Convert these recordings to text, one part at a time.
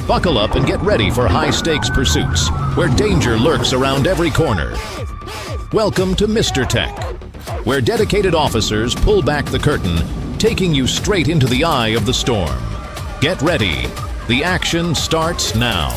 Buckle up and get ready for high-stakes pursuits, where danger lurks around every corner. Welcome to Mr. Tech, where dedicated officers pull back the curtain, taking you straight into the eye of the storm. Get ready. The action starts now.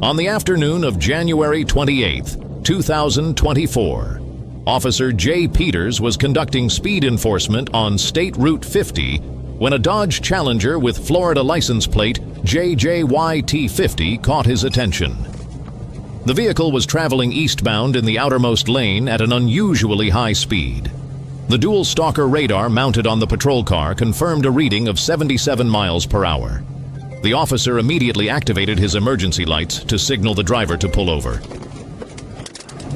On the afternoon of January 28, 2024, Officer J. Peters was conducting speed enforcement on State Route 50 when a Dodge Challenger with Florida license plate JJYT50 caught his attention. The vehicle was traveling eastbound in the outermost lane at an unusually high speed. The dual stalker radar mounted on the patrol car confirmed a reading of 77 miles per hour. The officer immediately activated his emergency lights to signal the driver to pull over.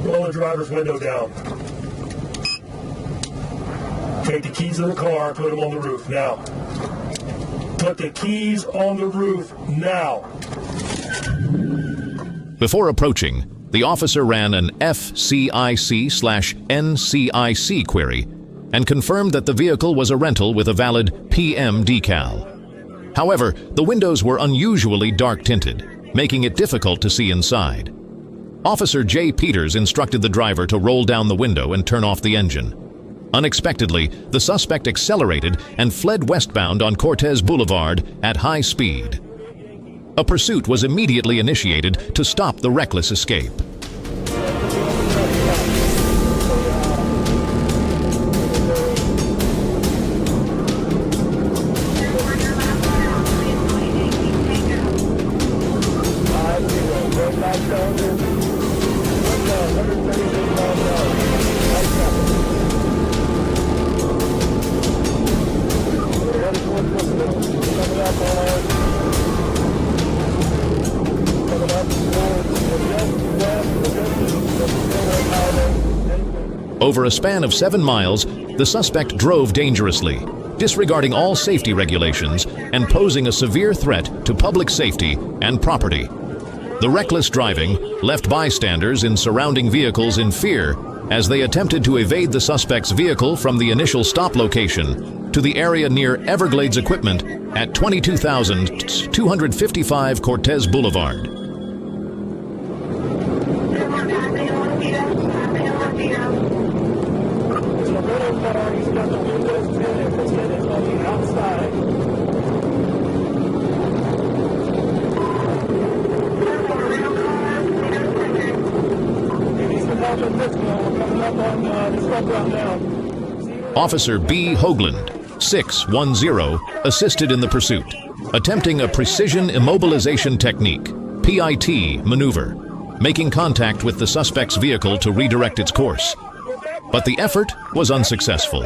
Roll the driver's window down. Take the keys of the car, put them on the roof, now. Put the keys on the roof, now. Before approaching, the officer ran an FCIC/NCIC query and confirmed that the vehicle was a rental with a valid PM decal. However, the windows were unusually dark-tinted, making it difficult to see inside. Officer J. Peters instructed the driver to roll down the window and turn off the engine. Unexpectedly, the suspect accelerated and fled westbound on Cortez Boulevard at high speed. A pursuit was immediately initiated to stop the reckless escape. Over a span of 7 miles, the suspect drove dangerously, disregarding all safety regulations and posing a severe threat to public safety and property. The reckless driving left bystanders in surrounding vehicles in fear as they attempted to evade the suspect's vehicle from the initial stop location to the area near Everglades Equipment at 22,255 Cortez Boulevard. Officer B. Hoagland, 610, assisted in the pursuit, attempting a precision immobilization technique, PIT, maneuver, making contact with the suspect's vehicle to redirect its course. But the effort was unsuccessful.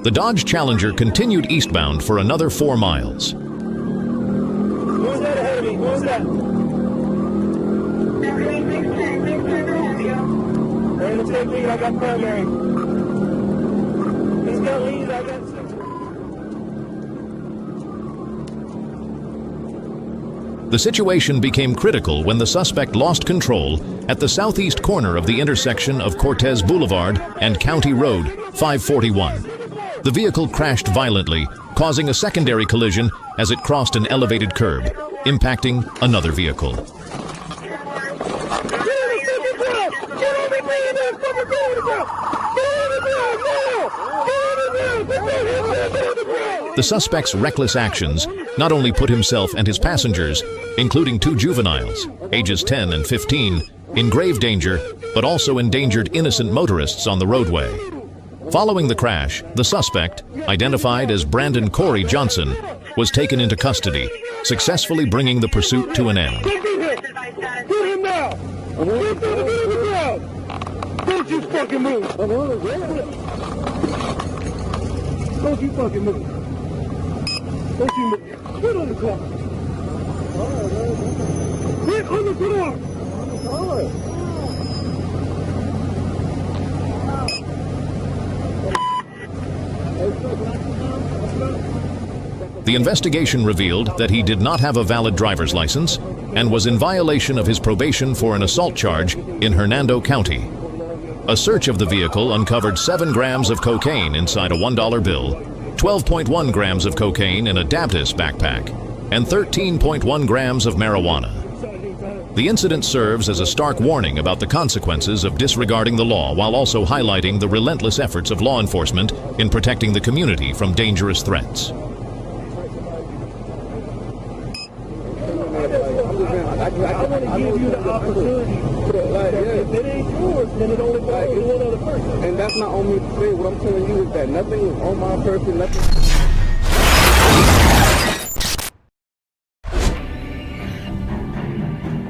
The Dodge Challenger continued eastbound for another 4 miles. Who was that ahead of me? Who was that? Ready to take lead, I got primary. He's got lead, I got six. The situation became critical when the suspect lost control at the southeast corner of the intersection of Cortez Boulevard and County Road 541. The vehicle crashed violently, causing a secondary collision as it crossed an elevated curb, impacting another vehicle. The suspect's reckless actions not only put himself and his passengers, including 2 juveniles, ages 10 and 15, in grave danger, but also endangered innocent motorists on the roadway. Following the crash, the suspect, identified as Brandon Corey Johnson, was taken into custody, successfully bringing the pursuit to an end. Get him now! Don't you fucking move! Don't you fucking move! Don't you move! Get on the car! Get on the car! The investigation revealed that he did not have a valid driver's license and was in violation of his probation for an assault charge in Hernando County. A search of the vehicle uncovered 7 grams of cocaine inside a $1 bill, 12.1 grams of cocaine in a Dabtis backpack, and 13.1 grams of marijuana. The incident serves as a stark warning about the consequences of disregarding the law while also highlighting the relentless efforts of law enforcement in protecting the community from dangerous threats. I want to give you the opportunity. If it ain't yours, then it only belongs to one other person. And that's not on me to say. What I'm telling you is that nothing is on my person, nothing.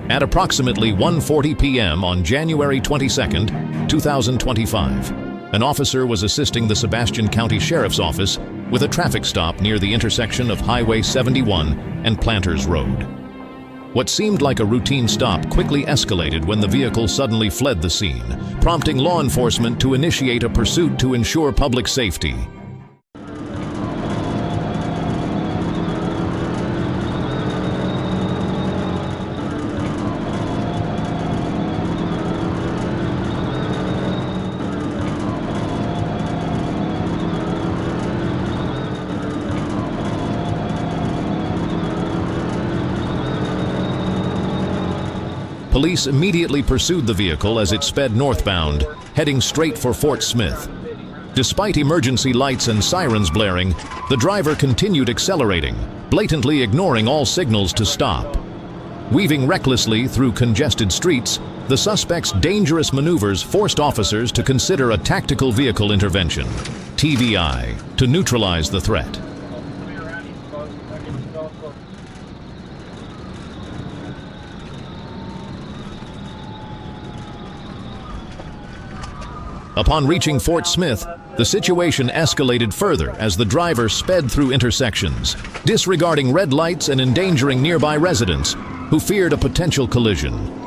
At approximately 1:40 p.m. on January 22, 2025, an officer was assisting the Sebastian County Sheriff's Office with a traffic stop near the intersection of Highway 71 and Planters Road. What seemed like a routine stop quickly escalated when the vehicle suddenly fled the scene, prompting law enforcement to initiate a pursuit to ensure public safety. Police immediately pursued the vehicle as it sped northbound, heading straight for Fort Smith. Despite emergency lights and sirens blaring, the driver continued accelerating, blatantly ignoring all signals to stop. Weaving recklessly through congested streets, the suspect's dangerous maneuvers forced officers to consider a tactical vehicle intervention, TVI, to neutralize the threat. Upon reaching Fort Smith, the situation escalated further as the driver sped through intersections, disregarding red lights and endangering nearby residents who feared a potential collision.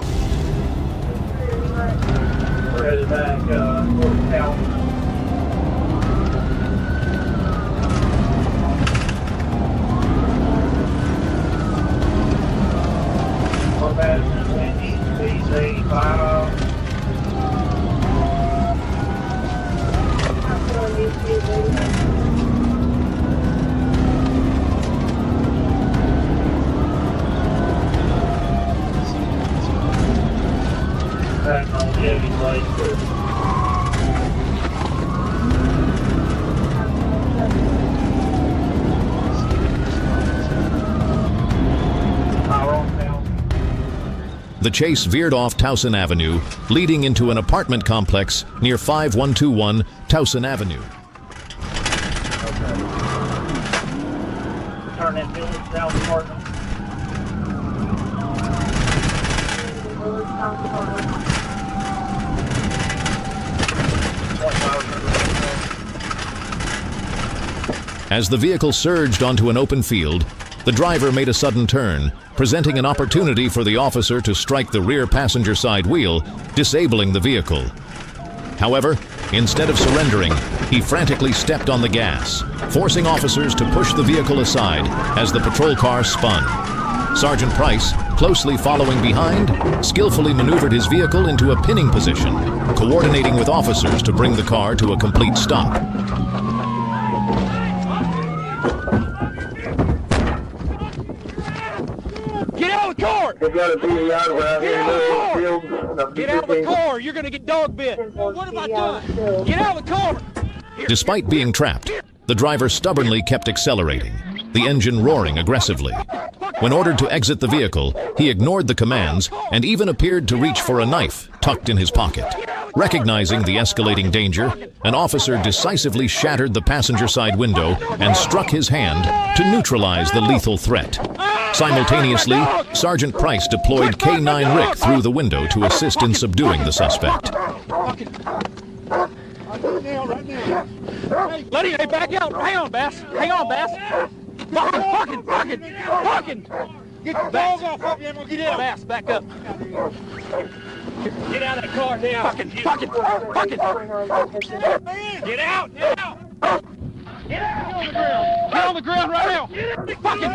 The chase veered off Towson Avenue, leading into an apartment complex near 5121 Towson Avenue. Turn that village down apartment. As the vehicle surged onto an open field, the driver made a sudden turn, presenting an opportunity for the officer to strike the rear passenger side wheel, disabling the vehicle. However, instead of surrendering, he frantically stepped on the gas, forcing officers to push the vehicle aside as the patrol car spun. Sergeant Price, closely following behind, skillfully maneuvered his vehicle into a pinning position, coordinating with officers to bring the car to a complete stop. Get out of the car! Get out of the car! You're gonna get dog bit! Well, what have I done? Get out of the car! Despite being trapped, the driver stubbornly kept accelerating, the engine roaring aggressively. When ordered to exit the vehicle, he ignored the commands and even appeared to reach for a knife tucked in his pocket. Recognizing the escalating danger, an officer decisively shattered the passenger side window and struck his hand to neutralize the lethal threat. Simultaneously, Sergeant Price deployed K-9 Rick through the window to assist in subduing the suspect. Let him back out! Hang on, Bass! Hang on, Bass! Fucking! Get the dog off of you, I'm gonna get out! Bass, back up! Get out of that car now! Fucking! Get out! Get out! Get on the ground right now. Fucking.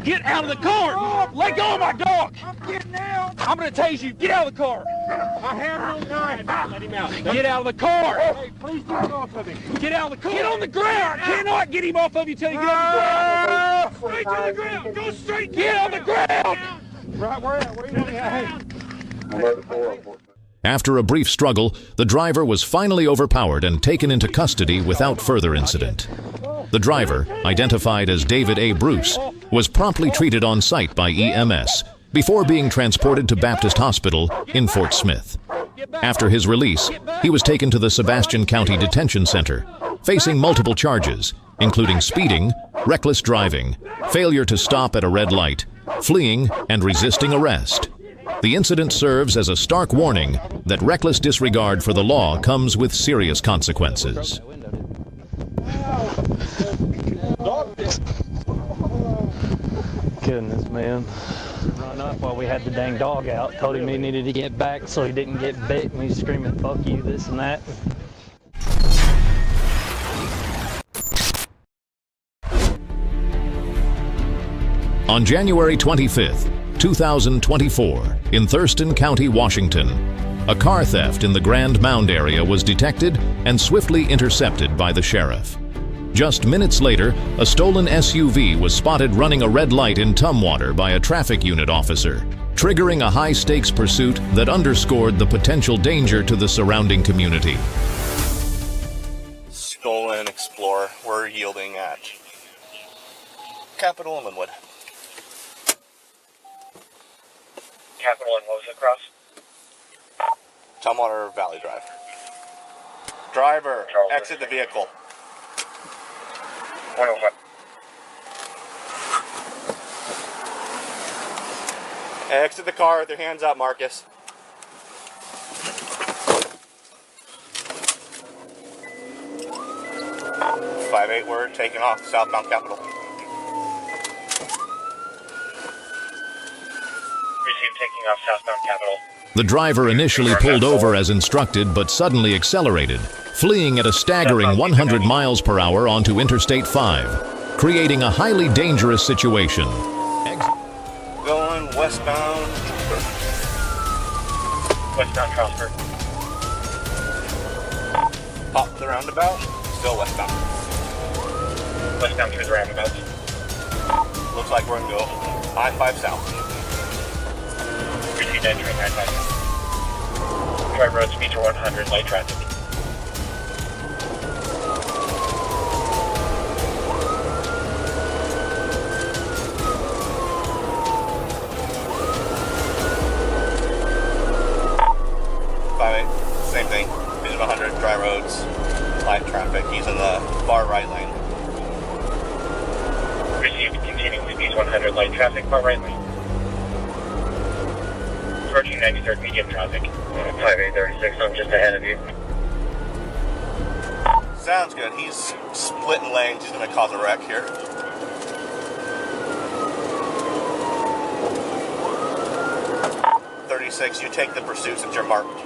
Get out of the car. Let go of my dog. I'm getting out. I'm going to tase you. Get out of the car. I have no gun. Let him out. Get out of the car. Hey, please get off of him. Get out of the car. Get on the ground. I cannot get him off of you till you get on the ground. Straight to the ground. Go straight. Get on the ground. Right where you at? After a brief struggle, the driver was finally overpowered and taken into custody without further incident. The driver, identified as David A. Bruce, was promptly treated on site by EMS before being transported to Baptist Hospital in Fort Smith. After his release, he was taken to the Sebastian County Detention Center, facing multiple charges, including speeding, reckless driving, failure to stop at a red light, fleeing, and resisting arrest. The incident serves as a stark warning that reckless disregard for the law comes with serious consequences. Goodness, man. Run up while we had the dang dog out. Told him he needed to get back so he didn't get bit. And he's screaming, fuck you, this and that. On January 25th, 2024, in Thurston County, Washington, a car theft in the Grand Mound area was detected and swiftly intercepted by the sheriff. Just minutes later, a stolen SUV was spotted running a red light in Tumwater by a traffic unit officer, triggering a high-stakes pursuit that underscored the potential danger to the surrounding community. Stolen Explorer. We're yielding at Capitol and Linwood. Capital and what was it, Cross? Tumwater Valley Drive. Driver, exit the vehicle. 105. Exit the car with your hands up, Marcus. .58, we're taking off southbound Capitol. Received taking off southbound Capitol. The driver initially pulled over as instructed but suddenly accelerated, fleeing at a staggering 100 miles per hour onto Interstate 5, creating a highly dangerous situation. Going westbound. Westbound Charlesburg. Pop the roundabout. Still westbound. Westbound through the roundabout. Looks like we're going to go I-5 south. Received entering I-5. Drive road speeds are 100, light traffic. Same thing. Speed of 100, dry roads, light traffic. He's in the far right lane. Received continuing speeds 100, light traffic, far right lane. Approaching 93rd, medium traffic. 5836, I'm just ahead of you. Sounds good. He's splitting lanes. He's going to cause a wreck here. .36, you take the pursuit since you're marked.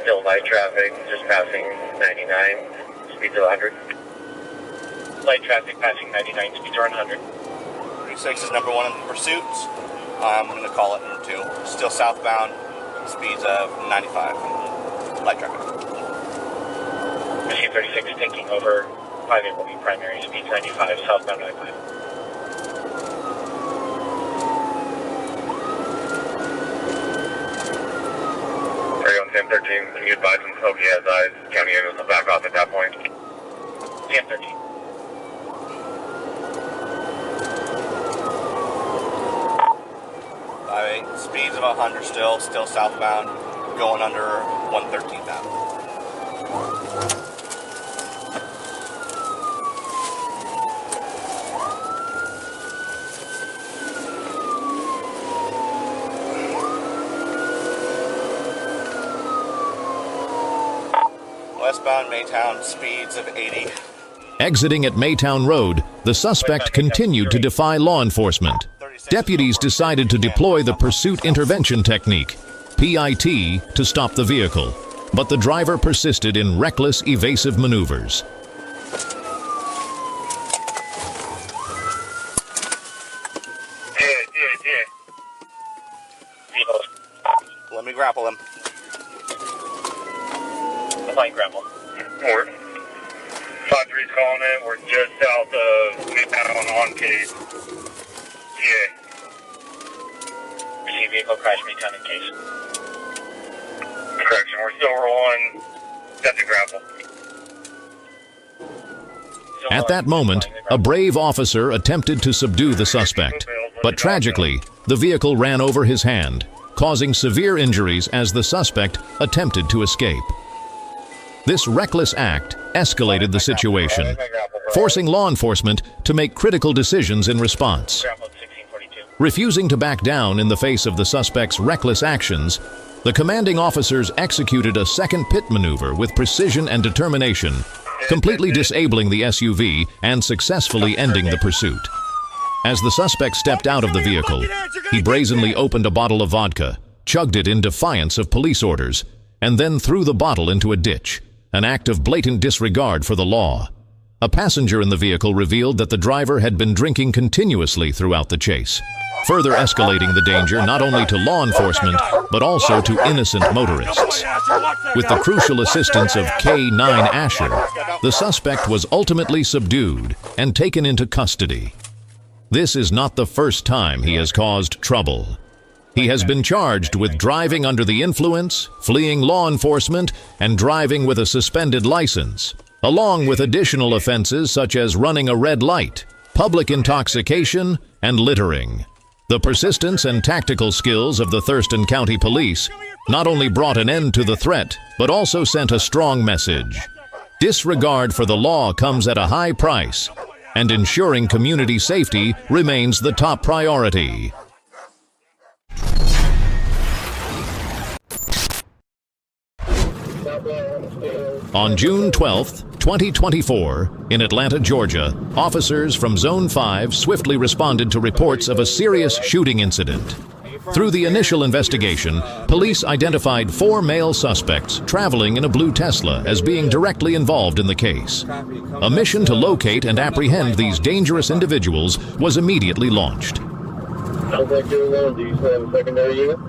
Still light traffic, just passing 99, speeds of 100. Light traffic passing 99, speeds are 100. 36 is number one in the pursuit. I'm going to call it number two. Still southbound, speeds of 95. Light traffic. Machine 36 taking over. 58 will be primary, speeds 95, southbound 95. TM13, can you advise him hope he has eyes? County units will back off at that point. TM13. Speeds of 100 still southbound, going under 113th Avenue. Westbound Maytown, speeds of 80. Exiting at Maytown Road, the suspect continued to defy law enforcement, deputies decided to deploy the Pursuit Intervention Technique, PIT, to stop the vehicle, but the driver persisted in reckless, evasive maneuvers. Let me grapple him. Applying grapple. Word. 5-3's calling in. We're just south of Midtown on case. Yeah. Receive vehicle crash Midtown in case. Correction. We're still rolling. Got the grapple. At that moment, a brave officer attempted to subdue the suspect, but tragically, the vehicle ran over his hand, causing severe injuries as the suspect attempted to escape. This reckless act escalated the situation, forcing law enforcement to make critical decisions in response. Refusing to back down in the face of the suspect's reckless actions, the commanding officers executed a second pit maneuver with precision and determination, completely disabling the SUV and successfully ending the pursuit. As the suspect stepped out of the vehicle, he brazenly opened a bottle of vodka, chugged it in defiance of police orders, and then threw the bottle into a ditch, an act of blatant disregard for the law. A passenger in the vehicle revealed that the driver had been drinking continuously throughout the chase, further escalating the danger not only to law enforcement, but also to innocent motorists. With the crucial assistance of K9 Asher, the suspect was ultimately subdued and taken into custody. This is not the first time he has caused trouble. He has been charged with driving under the influence, fleeing law enforcement, and driving with a suspended license, along with additional offenses such as running a red light, public intoxication, and littering. The persistence and tactical skills of the Thurston County Police not only brought an end to the threat, but also sent a strong message. Disregard for the law comes at a high price, and ensuring community safety remains the top priority. On June 12, 2024, in Atlanta, Georgia, officers from Zone 5 swiftly responded to reports of a serious shooting incident. Through the initial investigation, police identified 4 male suspects traveling in a blue Tesla as being directly involved in the case. A mission to locate and apprehend these dangerous individuals was immediately launched. Do you have a secondary unit?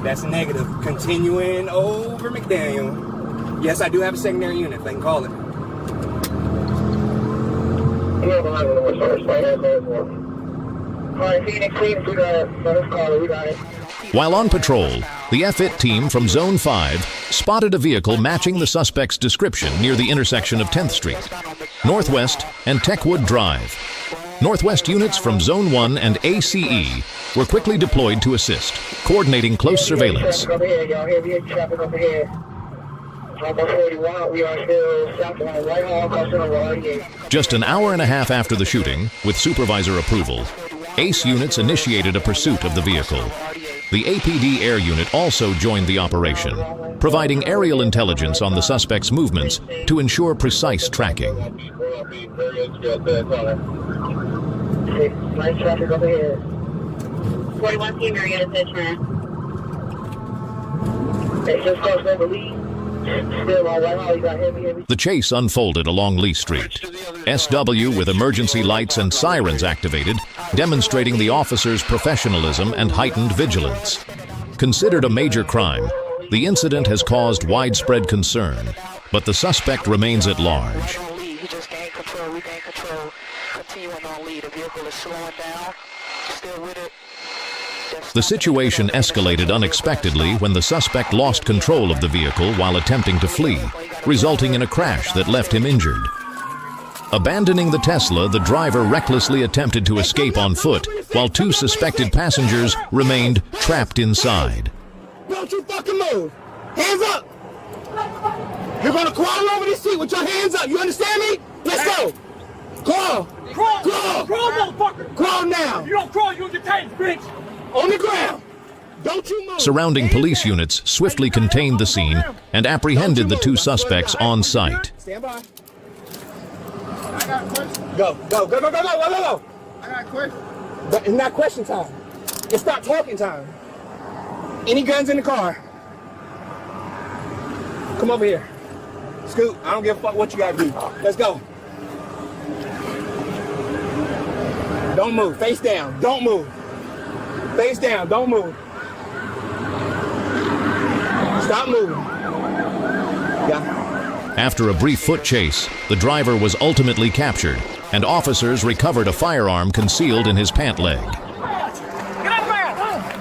That's a negative. Continuing over McDaniel. Yes, I do have a secondary unit, if they can call it. While on patrol, the FIT team from Zone 5 spotted a vehicle matching the suspect's description near the intersection of 10th Street, Northwest, and Techwood Drive. Northwest units from Zone 1 and ACE were quickly deployed to assist, coordinating close surveillance. Just an hour and a half after the shooting, with supervisor approval, ACE units initiated a pursuit of the vehicle. The APD air unit also joined the operation, providing aerial intelligence on the suspect's movements to ensure precise tracking. Light traffic over here. 41 Senior Unit Pitchman. It's just crossed over Lee. Still on Whitehall, you got heavy. The chase unfolded along Lee Street. SW with emergency lights and sirens activated, demonstrating the officers' professionalism and heightened vigilance. Considered a major crime, the incident has caused widespread concern, but the suspect remains at large. The situation escalated unexpectedly when the suspect lost control of the vehicle while attempting to flee, resulting in a crash that left him injured. Abandoning the Tesla, the driver recklessly attempted to escape on foot, while 2 suspected passengers remained trapped inside. Don't you fucking move! Hands up! You're gonna crawl over this seat with your hands up, you understand me? Let's go! Crawl! Crawl! Crawl! Crawl, motherfucker! Crawl now! If you don't crawl, you'll get tased, bitch! On the ground! Don't you move! Surrounding police units swiftly contained the scene and apprehended the 2 suspects on site. Stand by. I got a question. Go, go, go, go, go, go, go, go! I got a question. But it's not question time. It's stop talking time. Any guns in the car? Come over here. Scoot, I don't give a fuck what you gotta do. Let's go. Don't move. Face down. Don't move. Face down. Don't move. Stop moving. Yeah. After a brief foot chase, the driver was ultimately captured, and officers recovered a firearm concealed in his pant leg.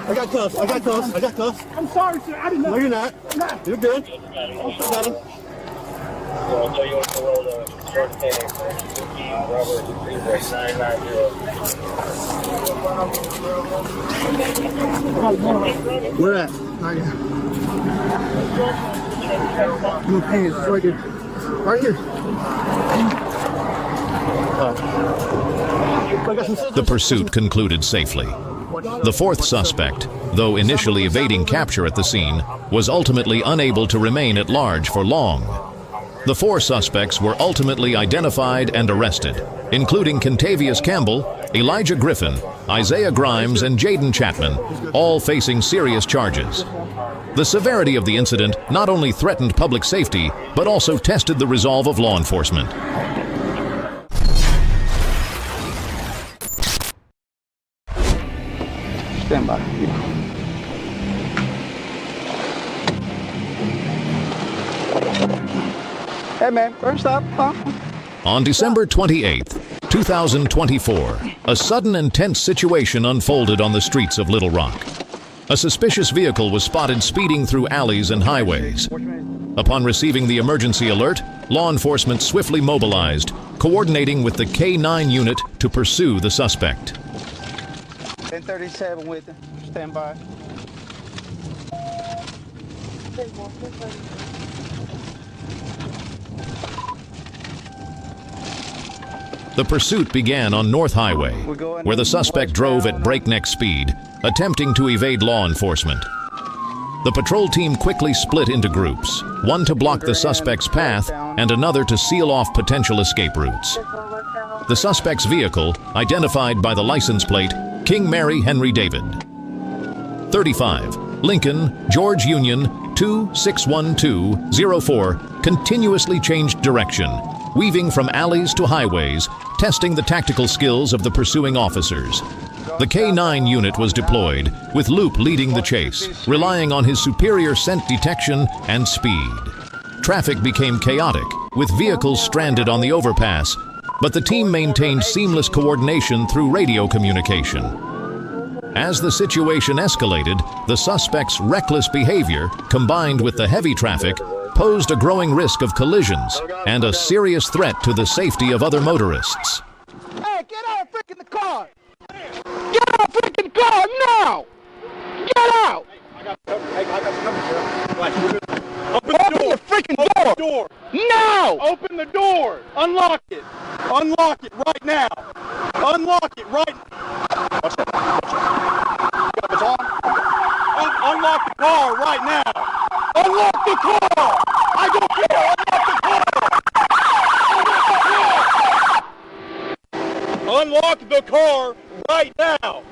I got cuffs. I got cuffs. I got cuffs. I'm sorry, sir. I didn't know. No, you're not. You're good. Got him. I'll tell you what the roll of short tag, Robert, 990. Where at? Right here. No pants. It's right here. Right here. The pursuit concluded safely. The fourth suspect, though initially evading capture at the scene, was ultimately unable to remain at large for long. The four suspects were ultimately identified and arrested, including Kentavious Campbell, Elijah Griffin, Isaiah Grimes, and Jaden Chapman, all facing serious charges. The severity of the incident not only threatened public safety, but also tested the resolve of law enforcement. Stand by. Hey man, first up, huh? On December 28, 2024, a sudden and tense situation unfolded on the streets of Little Rock. A suspicious vehicle was spotted speeding through alleys and highways. Upon receiving the emergency alert, law enforcement swiftly mobilized, coordinating with the K-9 unit to pursue the suspect. 1037 with him. Stand by. The pursuit began on North Highway, where the suspect drove at breakneck speed, attempting to evade law enforcement. The patrol team quickly split into groups, one to block the suspect's path and another to seal off potential escape routes. The suspect's vehicle, identified by the license plate King Mary Henry David. 35, Lincoln, George Union, 261204, continuously changed direction, weaving from alleys to highways, testing the tactical skills of the pursuing officers. The K-9 unit was deployed, with Loop leading the chase, relying on his superior scent detection and speed. Traffic became chaotic, with vehicles stranded on the overpass, but the team maintained seamless coordination through radio communication. As the situation escalated, the suspect's reckless behavior, combined with the heavy traffic, posed a growing risk of collisions and a serious threat to the safety of other motorists. Hey, get out of freaking car! Get out of freaking car now! Get out! Open the freaking door! Now! Open the door! Unlock it! Unlock it right now! Unlock it right now! Watch that. It's on. Unlock the car right now! Unlock the car! I don't care! Unlock the car right now!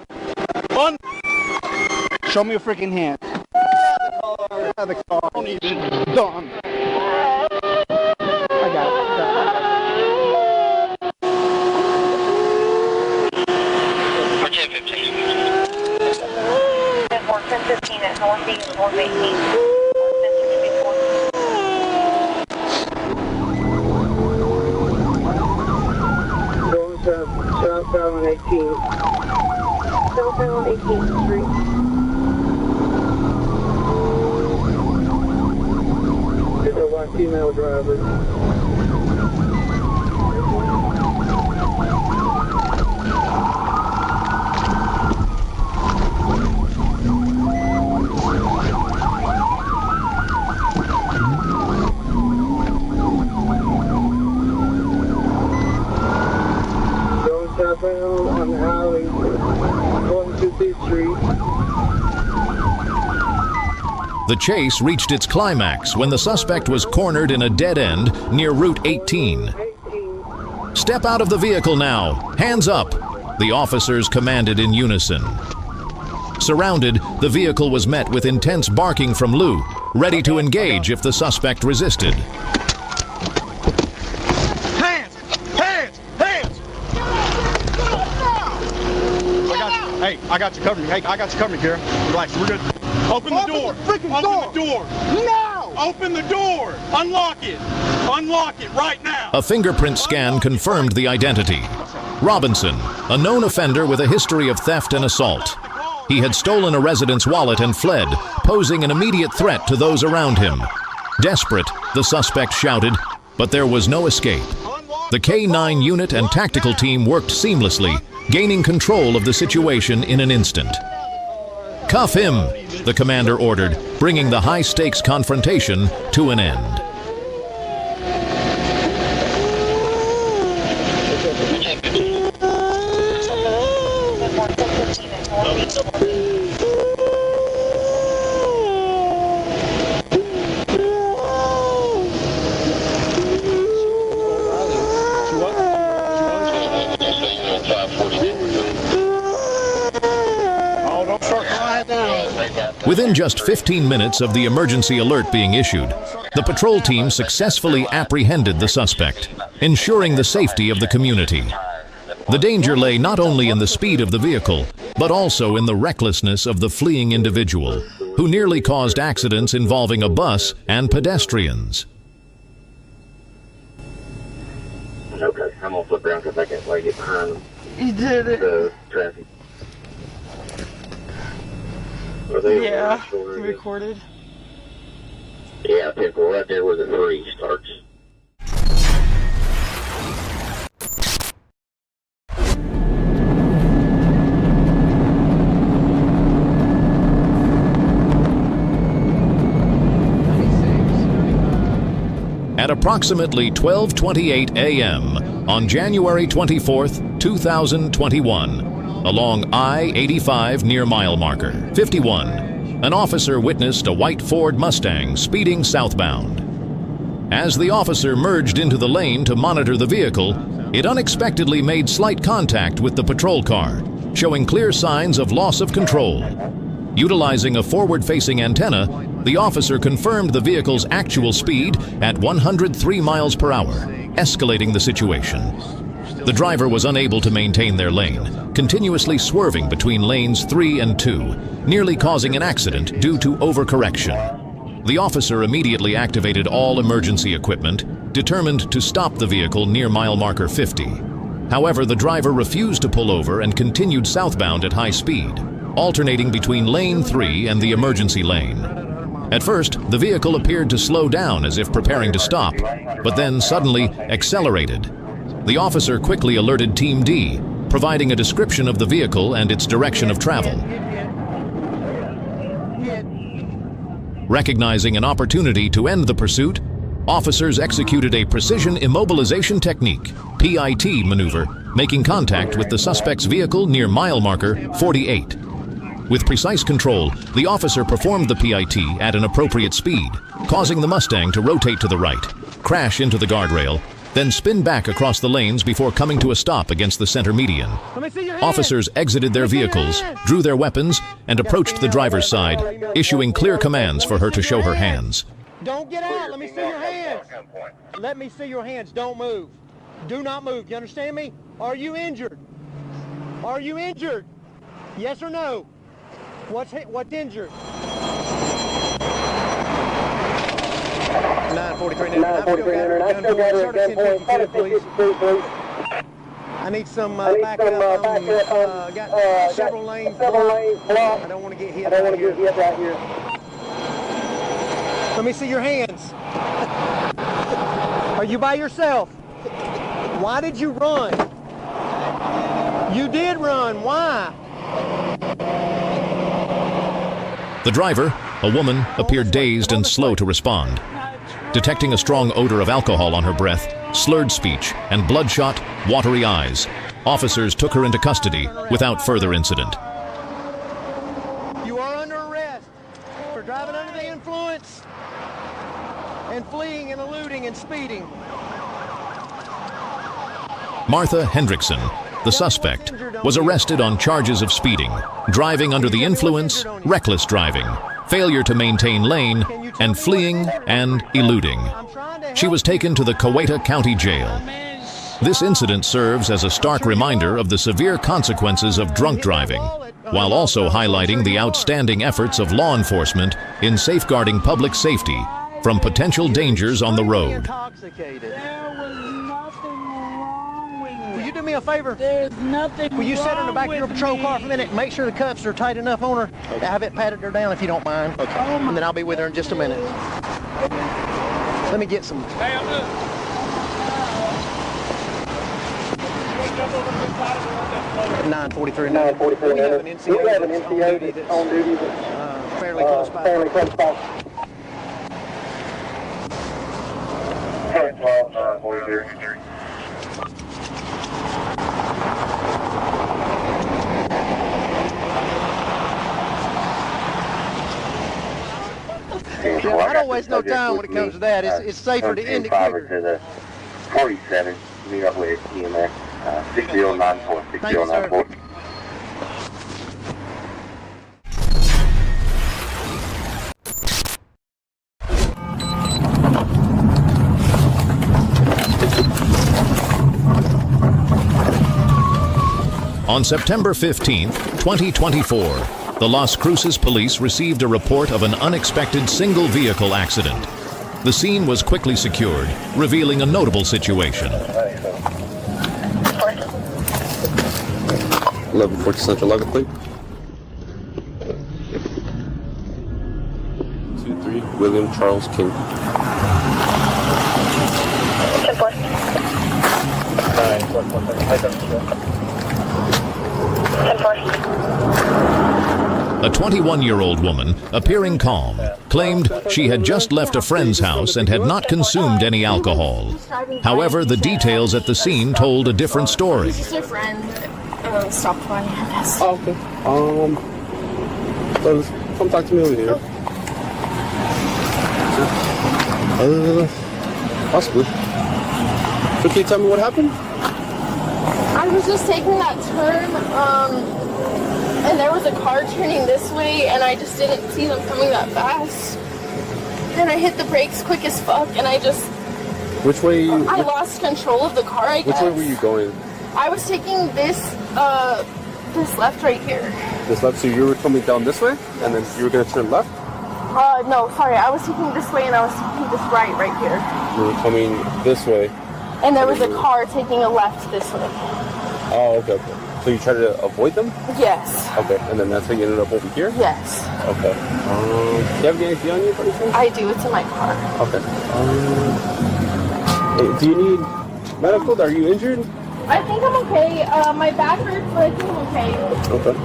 Show me your freaking hand. The car. Don't even. Done. I got it. 1015 at Northeast, 118. Southbound on 18. Southbound 18th Street. There's a white female driver. Southbound on the highway, going to 5th Street. The chase reached its climax when the suspect was cornered in a dead end near Route 18. Step out of the vehicle now. Hands up. The officers commanded in unison. Surrounded, the vehicle was met with intense barking from Lou, ready to engage if the suspect resisted. Hands! Hands! Hands! Hey, I got you covered. Hey, I got you covered, Kara. Relax, we're good. Open the door. Open the door. Now! Open the door. Unlock it. Unlock it right now. A fingerprint scan confirmed the identity. Robinson, a known offender with a history of theft and assault. He had stolen a resident's wallet and fled, posing an immediate threat to those around him. Desperate, the suspect shouted, but there was no escape. The K-9 unit and tactical team worked seamlessly, gaining control of the situation in an instant. "Cuff him," the commander ordered, bringing the high-stakes confrontation to an end. Within just 15 minutes of the emergency alert being issued, the patrol team successfully apprehended the suspect, ensuring the safety of the community. The danger lay not only in the speed of the vehicle, but also in the recklessness of the fleeing individual, who nearly caused accidents involving a bus and pedestrians. Okay, I'm gonna flip around because I can't get behind You did it. the traffic. Yeah, recorded. Yeah, people right there where the 3 starts. At approximately 12:28 a.m. on January 24th, 2021, along I-85 near mile marker 51, an officer witnessed a white Ford Mustang speeding southbound. As the officer merged into the lane to monitor the vehicle, it unexpectedly made slight contact with the patrol car, showing clear signs of loss of control. Utilizing a forward-facing antenna, the officer confirmed the vehicle's actual speed at 103 miles per hour, escalating the situation. The driver was unable to maintain their lane, continuously swerving between lanes 3 and 2, nearly causing an accident due to overcorrection. The officer immediately activated all emergency equipment, determined to stop the vehicle near mile marker 50. However, the driver refused to pull over and continued southbound at high speed, alternating between lane 3 and the emergency lane. At first, the vehicle appeared to slow down as if preparing to stop, but then suddenly accelerated. The officer quickly alerted Team D, providing a description of the vehicle and its direction of travel. Recognizing an opportunity to end the pursuit, officers executed a precision immobilization technique, PIT maneuver, making contact with the suspect's vehicle near mile marker 48. With precise control, the officer performed the PIT at an appropriate speed, causing the Mustang to rotate to the right, crash into the guardrail, then spin back across the lanes before coming to a stop against the center median. Officers exited their vehicles, drew their weapons, and approached the driver's side, issuing clear commands for her to show her hands. Don't get out. Let me see your hands. Let me see your hands. Don't move. Do not move. You understand me? Are you injured? Are you injured? Yes or no? What's injured? 943 I still got her at gunpoint. Please. I need some backup. Got several lanes blocked. I don't want to get hit right here. Let me see your hands. Are you by yourself? Why did you run? You did run. Why? The driver, a woman, appeared dazed and slow to respond. Detecting a strong odor of alcohol on her breath, slurred speech, and bloodshot, watery eyes, officers took her into custody without further incident. You are under arrest for driving under the influence and fleeing and eluding and speeding. Martha Hendrickson, the suspect, was arrested on charges of speeding, driving under the influence, reckless driving, failure to maintain lane, and fleeing and eluding. She was taken to the Coweta County Jail. This incident serves as a stark reminder of the severe consequences of drunk driving, while also highlighting the outstanding efforts of law enforcement in safeguarding public safety from potential dangers on the road. Will you do me a favor? There's nothing Will you sit in the back of your wrong patrol with car for a minute and make sure the cuffs are tight enough on her? Okay. Have it patted her down if you don't mind. Okay. And then I'll be with her in just a minute. Let me get some. Hey, I'm good. 943. 943. We have an NCO that's on duty that's fairly close by. Fairly close by. 12, 943. Yeah, I don't waste no time when it comes to that. It's safer to end it quicker. To the 47, meet up with EMS, 6094, 6094. On September 15th, 2024, the Las Cruces police received a report of an unexpected single-vehicle accident. The scene was quickly secured, revealing a notable situation. 1140 Central Lugger, please. 23 William Charles King. 10-4. A 21-year-old woman, appearing calm, claimed she had just left a friend's house and had not consumed any alcohol. However, the details at the scene told a different story. Just a friend stopped by. Oh, okay. Come talk to me over here. Possibly. So can you tell me what happened? I was just taking that turn, and there was a car turning this way, and I just didn't see them coming that fast. And I hit the brakes quick as fuck, and I just... Which way? I lost control of the car, I guess. Which way were you going? I was taking this left right here. This left? So you were coming down this way, and then you were going to turn left? No, sorry. I was taking this way, and I was taking this right here. You were coming this way. And there was a car taking a left this way. Oh, okay. So you tried to avoid them? Yes. Okay, and then that's how you ended up over here? Yes. Okay. Do you have any ID on you, buddy? I do. It's in my car. Okay. Hey, do you need medical? Are you injured? I think I'm okay. My back hurts, but I think I'm okay. Okay.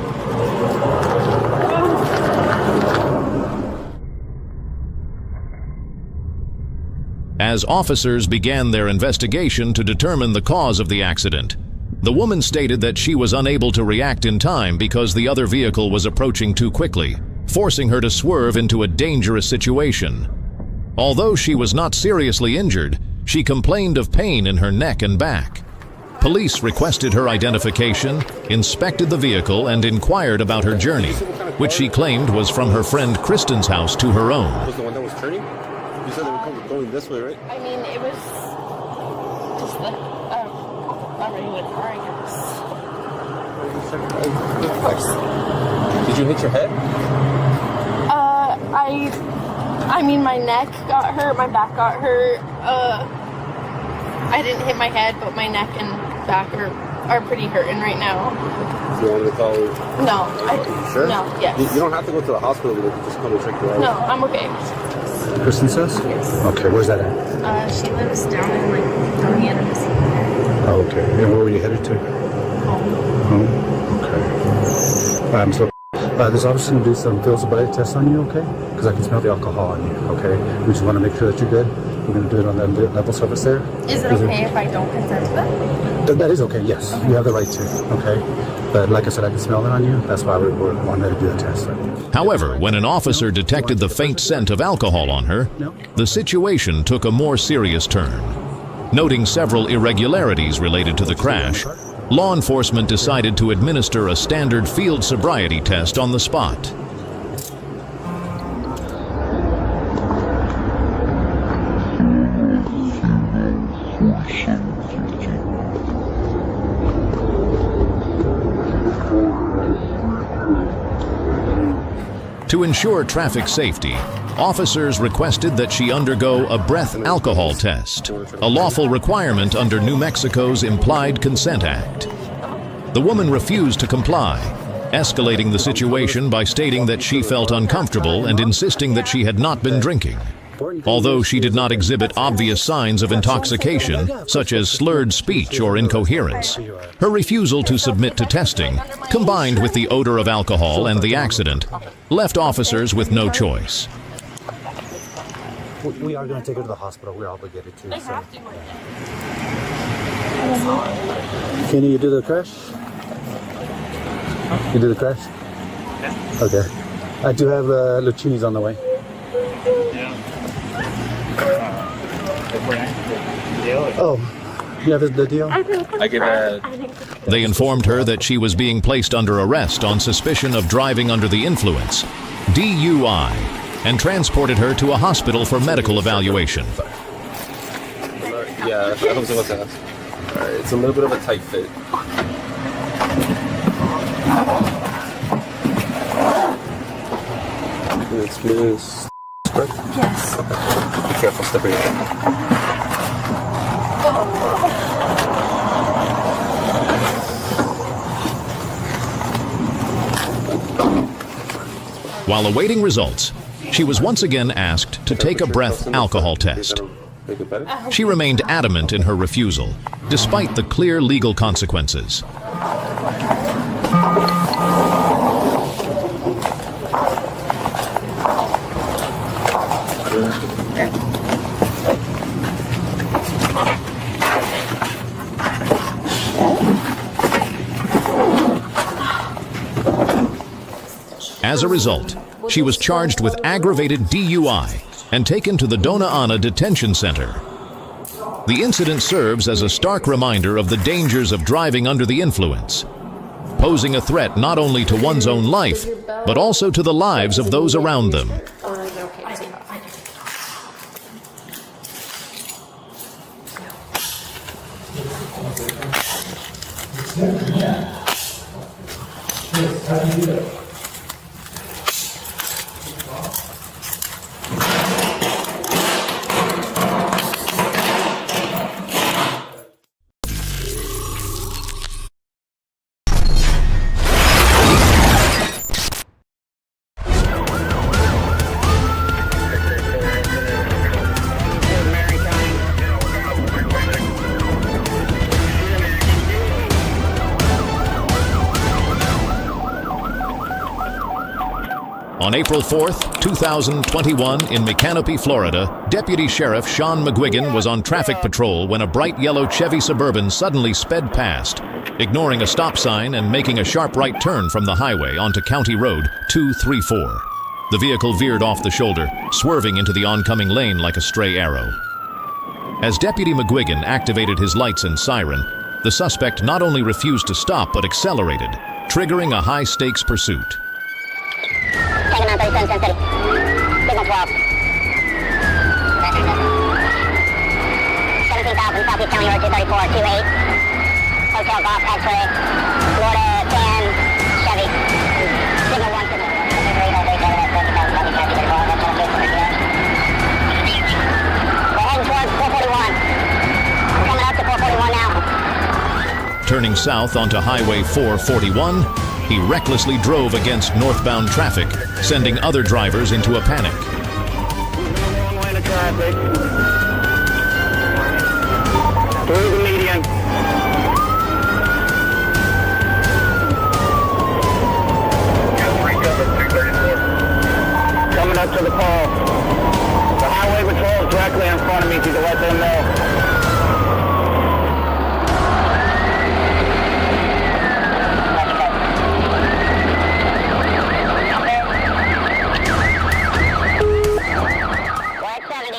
As officers began their investigation to determine the cause of the accident, the woman stated that she was unable to react in time because the other vehicle was approaching too quickly, forcing her to swerve into a dangerous situation. Although she was not seriously injured, she complained of pain in her neck and back. Police requested her identification, inspected the vehicle, and inquired about her journey, which she claimed was from her friend Kristen's house to her own. Was the one that was turning? You said they were going this way, right? I mean, it was just a regular car, I guess. Of course. Did you hit your head? I mean, my neck got hurt, my back got hurt. I didn't hit my head, but my neck and back are pretty hurting right now. Do you want me to call? No. You sure? No, yes. You don't have to go to the hospital, they can just come and check you out. No, I'm okay. Kristen says? Yes. Okay, where's that at? She lives down in Dorian, Mississippi. Oh, okay. And where were you headed to? Home. Okay. So this officer's going to do some field sobriety tests on you, okay? Because I can smell the alcohol on you, okay? We just want to make sure that you're good. We're going to do it on that level surface there. Is it okay if I don't consent to that? That is okay, yes. You have the right to, okay? But like I said, I can smell it on you. That's why we wanted to do the test. However, when an officer detected the faint scent of alcohol on her, the situation took a more serious turn. Noting several irregularities related to the crash, law enforcement decided to administer a standard field sobriety test on the spot. To ensure traffic safety, officers requested that she undergo a breath alcohol test, a lawful requirement under New Mexico's Implied Consent Act. The woman refused to comply, escalating the situation by stating that she felt uncomfortable and insisting that she had not been drinking. Although she did not exhibit obvious signs of intoxication, such as slurred speech or incoherence, her refusal to submit to testing, combined with the odor of alcohol and the accident, left officers with no choice. We are going to take her to the hospital. We're obligated to. So. Can you do the crash? You do the crash? Okay. I do have Lucchini's on the way. Oh, you have the deal? I give a... They informed her that she was being placed under arrest on suspicion of driving under the influence, DUI, and transported her to a hospital for medical evaluation. Yeah, I was about to ask. Alright, it's a little bit of a tight fit. It's loose. Yes. Be careful stepping out. While awaiting results, she was once again asked to take a breath alcohol test. She remained adamant in her refusal, despite the clear legal consequences. As a result, she was charged with aggravated DUI and taken to the Dona Ana Detention Center. The incident serves as a stark reminder of the dangers of driving under the influence, posing a threat not only to one's own life, but also to the lives of those around them. On April 4th, 2021, in McCanopy, Florida, Deputy Sheriff Sean McGuigan was on traffic patrol when a bright yellow Chevy Suburban suddenly sped past, ignoring a stop sign and making a sharp right turn from the highway onto County Road 234. The vehicle veered off the shoulder, swerving into the oncoming lane like a stray arrow. As Deputy McGuigan activated his lights and siren, the suspect not only refused to stop but accelerated, triggering a high-stakes pursuit. Taking on 37, 10 city. Signal 12. 17,000, Southeast County Road 234, 28. Hotel Golf, X-ray. Florida, 10, Chevy. Signal 1, signal 1. We're heading towards 441. We're coming up to 441 now. Turning south onto Highway 441, he recklessly drove against northbound traffic, sending other drivers into a panic. Long line of traffic. Through the median. Coming up to the pole. The highway patrol is directly in front of me, if you can let them know.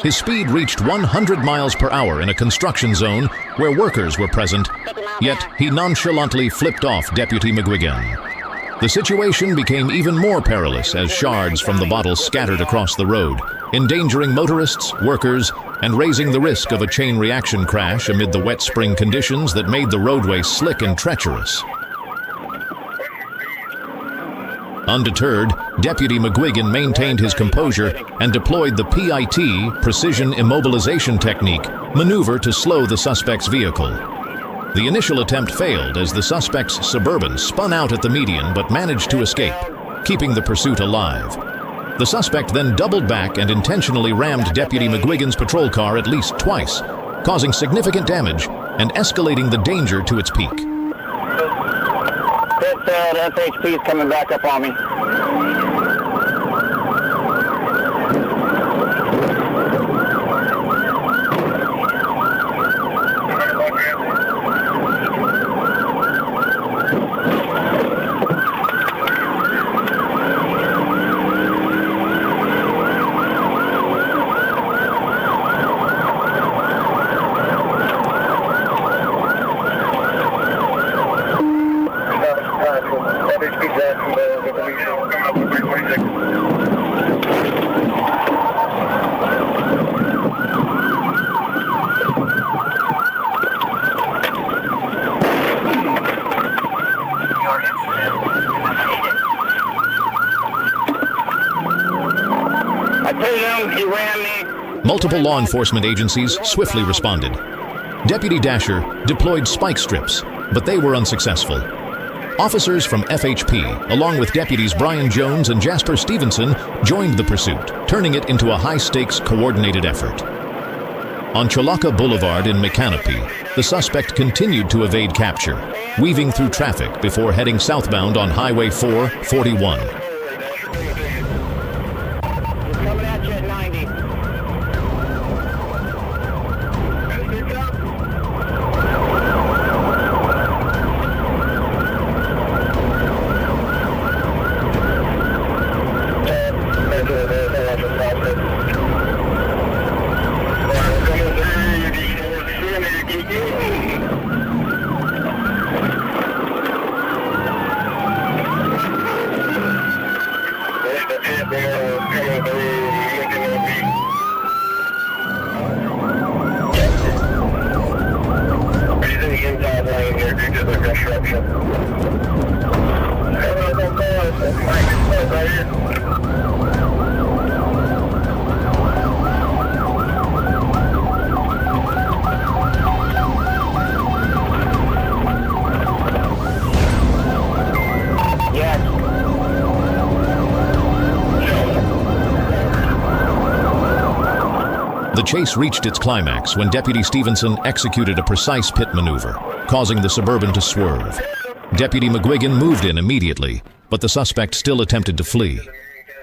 His speed reached 100 miles per hour in a construction zone where workers were present, Yet he nonchalantly flipped off Deputy McGuigan. The situation became even more perilous as shards from the bottle scattered across the road, endangering motorists, workers, and raising the risk of a chain reaction crash amid the wet spring conditions that made the roadway slick and treacherous. Undeterred, Deputy McGuigan maintained his composure and deployed the PIT, Precision Immobilization Technique, maneuver to slow the suspect's vehicle. The initial attempt failed as the suspect's Suburban spun out at the median but managed to escape, keeping the pursuit alive. The suspect then doubled back and intentionally rammed Deputy McGuigan's patrol car at least twice, causing significant damage and escalating the danger to its peak. This SHP is coming back up on me. Multiple law enforcement agencies swiftly responded. Deputy Dasher deployed spike strips, but they were unsuccessful. Officers from FHP, along with deputies Brian Jones and Jasper Stevenson, joined the pursuit, turning it into a high-stakes coordinated effort. On Cholaka Boulevard in Micanopy, the suspect continued to evade capture, weaving through traffic before heading southbound on Highway 441. The chase reached its climax when Deputy Stevenson executed a precise pit maneuver, causing the Suburban to swerve. Deputy McGuigan moved in immediately, but the suspect still attempted to flee.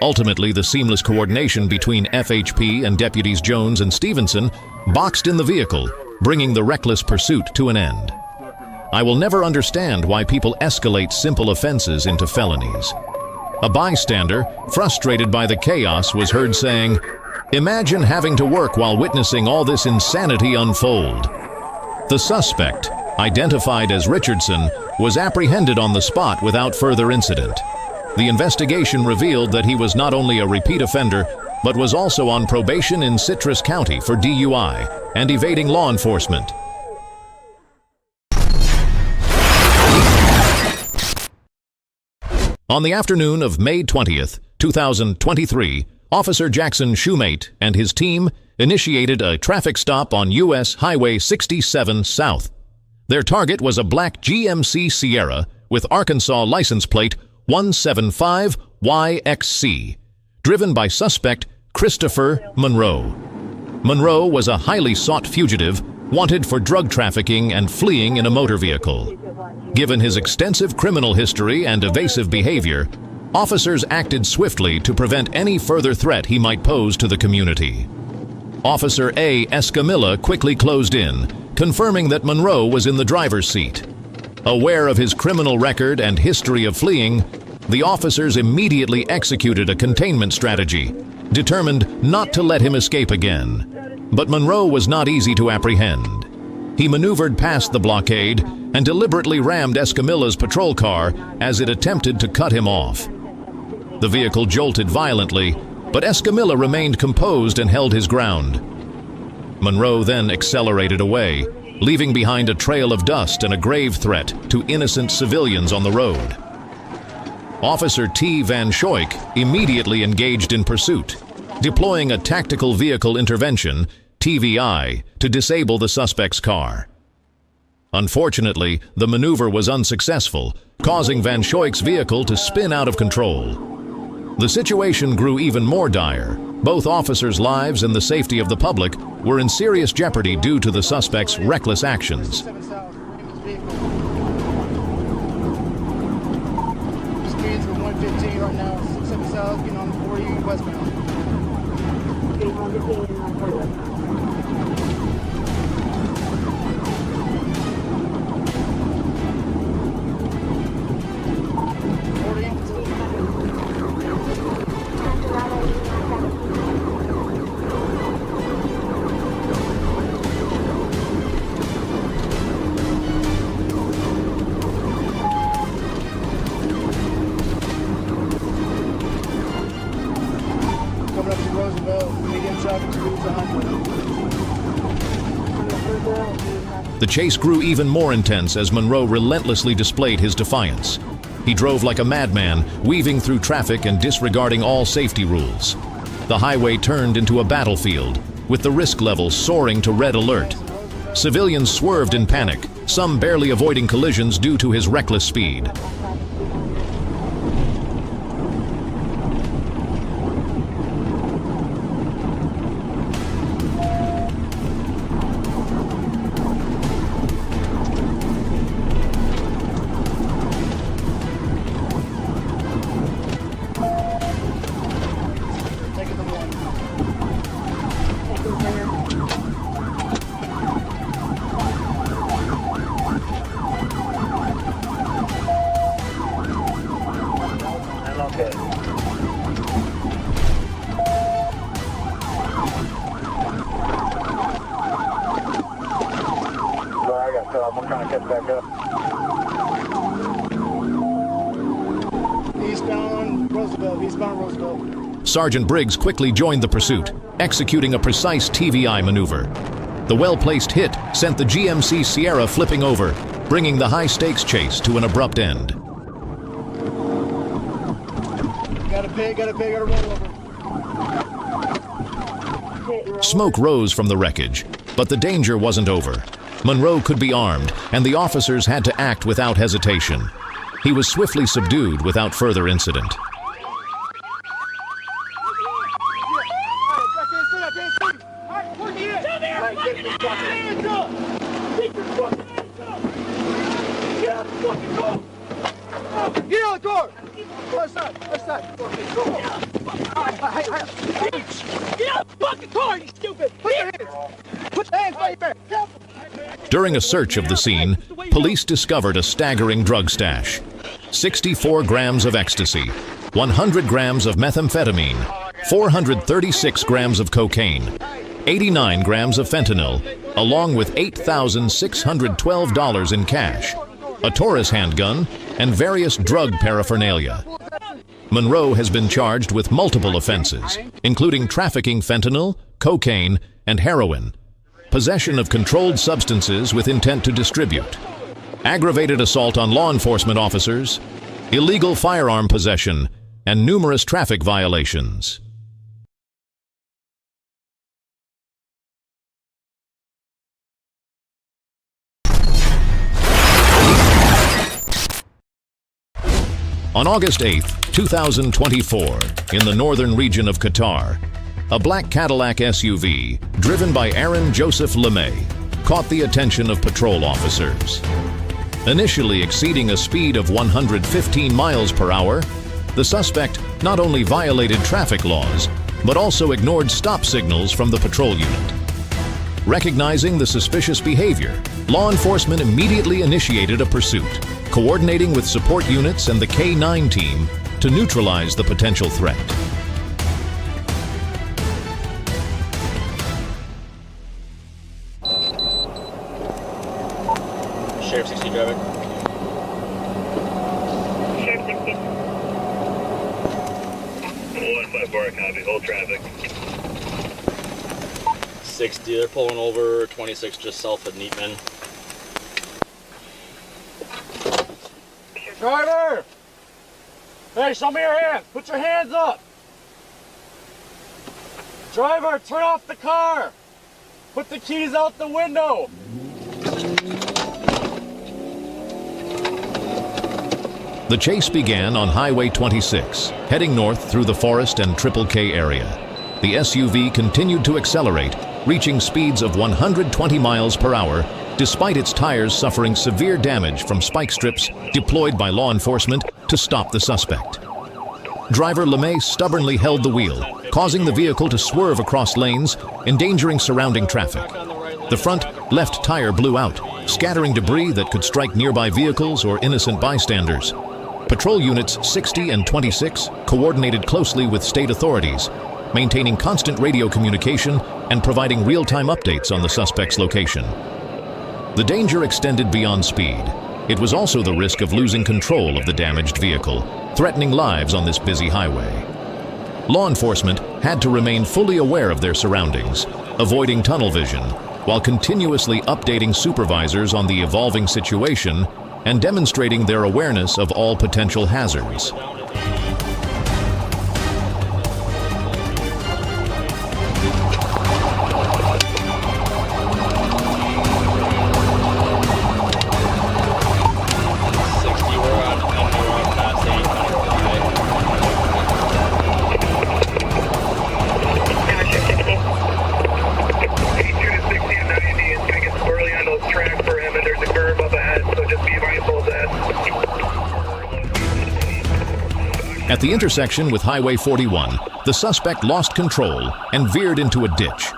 Ultimately, the seamless coordination between FHP and Deputies Jones and Stevenson boxed in the vehicle, bringing the reckless pursuit to an end. I will never understand why people escalate simple offenses into felonies. A bystander, frustrated by the chaos, was heard saying, "Imagine having to work while witnessing all this insanity unfold." The suspect, identified as Richardson, was apprehended on the spot without further incident. The investigation revealed that he was not only a repeat offender, but was also on probation in Citrus County for DUI and evading law enforcement. On the afternoon of May 20th, 2023, Officer Jackson Shoemate and his team initiated a traffic stop on U.S. Highway 67 South. Their target was a black GMC Sierra with Arkansas license plate 175YXC, driven by suspect Christopher Monroe. Monroe was a highly sought fugitive, wanted for drug trafficking and fleeing in a motor vehicle. Given his extensive criminal history and evasive behavior, officers acted swiftly to prevent any further threat he might pose to the community. Officer A. Escamilla quickly closed in, confirming that Monroe was in the driver's seat. Aware of his criminal record and history of fleeing, the officers immediately executed a containment strategy, determined not to let him escape again. But Monroe was not easy to apprehend. He maneuvered past the blockade and deliberately rammed Escamilla's patrol car as it attempted to cut him off. The vehicle jolted violently, but Escamilla remained composed and held his ground. Monroe then accelerated away, leaving behind a trail of dust and a grave threat to innocent civilians on the road. Officer T. Van Schoik immediately engaged in pursuit, deploying a tactical vehicle intervention, TVI, to disable the suspect's car. Unfortunately, the maneuver was unsuccessful, causing Van Schoik's vehicle to spin out of control. The situation grew even more dire. Both officers' lives and the safety of the public were in serious jeopardy due to the suspect's reckless actions. Speeds are 115 right now, 67 South, getting on 40 westbound. The chase grew even more intense as Monroe relentlessly displayed his defiance. He drove like a madman, weaving through traffic and disregarding all safety rules. The highway turned into a battlefield, with the risk level soaring to red alert. Civilians swerved in panic, some barely avoiding collisions due to his reckless speed. I'm trying to catch back up. Eastbound Roosevelt. Sergeant Briggs quickly joined the pursuit, executing a precise TVI maneuver. The well-placed hit sent the GMC Sierra flipping over, bringing the high-stakes chase to an abrupt end. Got a pig, got a roll over. Smoke rose from the wreckage, but the danger wasn't over. Monroe could be armed, and the officers had to act without hesitation. He was swiftly subdued without further incident. Get out of the car! Left side. Get out of the fucking car, you stupid! Put your hands right there! During a search of the scene, police discovered a staggering drug stash. 64 grams of ecstasy, 100 grams of methamphetamine, 436 grams of cocaine, 89 grams of fentanyl, along with $8,612 in cash, a Taurus handgun, and various drug paraphernalia. Monroe has been charged with multiple offenses, including trafficking fentanyl, cocaine, and heroin, possession of controlled substances with intent to distribute, aggravated assault on law enforcement officers, illegal firearm possession, and numerous traffic violations. On August 8, 2024, in the northern region of Qatar, a black Cadillac SUV, driven by Aaron Joseph LeMay, caught the attention of patrol officers. Initially exceeding a speed of 115 miles per hour, the suspect not only violated traffic laws, but also ignored stop signals from the patrol unit. Recognizing the suspicious behavior, law enforcement immediately initiated a pursuit, coordinating with support units and the K-9 team to neutralize the potential threat. Sheriff 60 driving. Sheriff 60. 154, copy, hold traffic. 60, they're pulling over 26 just south of Neatman. Driver! Hey, show me your hands. Put your hands up. Driver, turn off the car. Put the keys out the window. The chase began on Highway 26, heading north through the Forest and Triple K area. The SUV continued to accelerate, reaching speeds of 120 miles per hour, despite its tires suffering severe damage from spike strips deployed by law enforcement to stop the suspect. Driver LeMay stubbornly held the wheel, causing the vehicle to swerve across lanes, endangering surrounding traffic. The front left tire blew out, scattering debris that could strike nearby vehicles or innocent bystanders. Patrol units 60 and 26 coordinated closely with state authorities, maintaining constant radio communication and providing real-time updates on the suspect's location. The danger extended beyond speed. It was also the risk of losing control of the damaged vehicle, threatening lives on this busy highway. Law enforcement had to remain fully aware of their surroundings, avoiding tunnel vision, while continuously updating supervisors on the evolving situation and demonstrating their awareness of all potential hazards. At the intersection with Highway 41, the suspect lost control and veered into a ditch.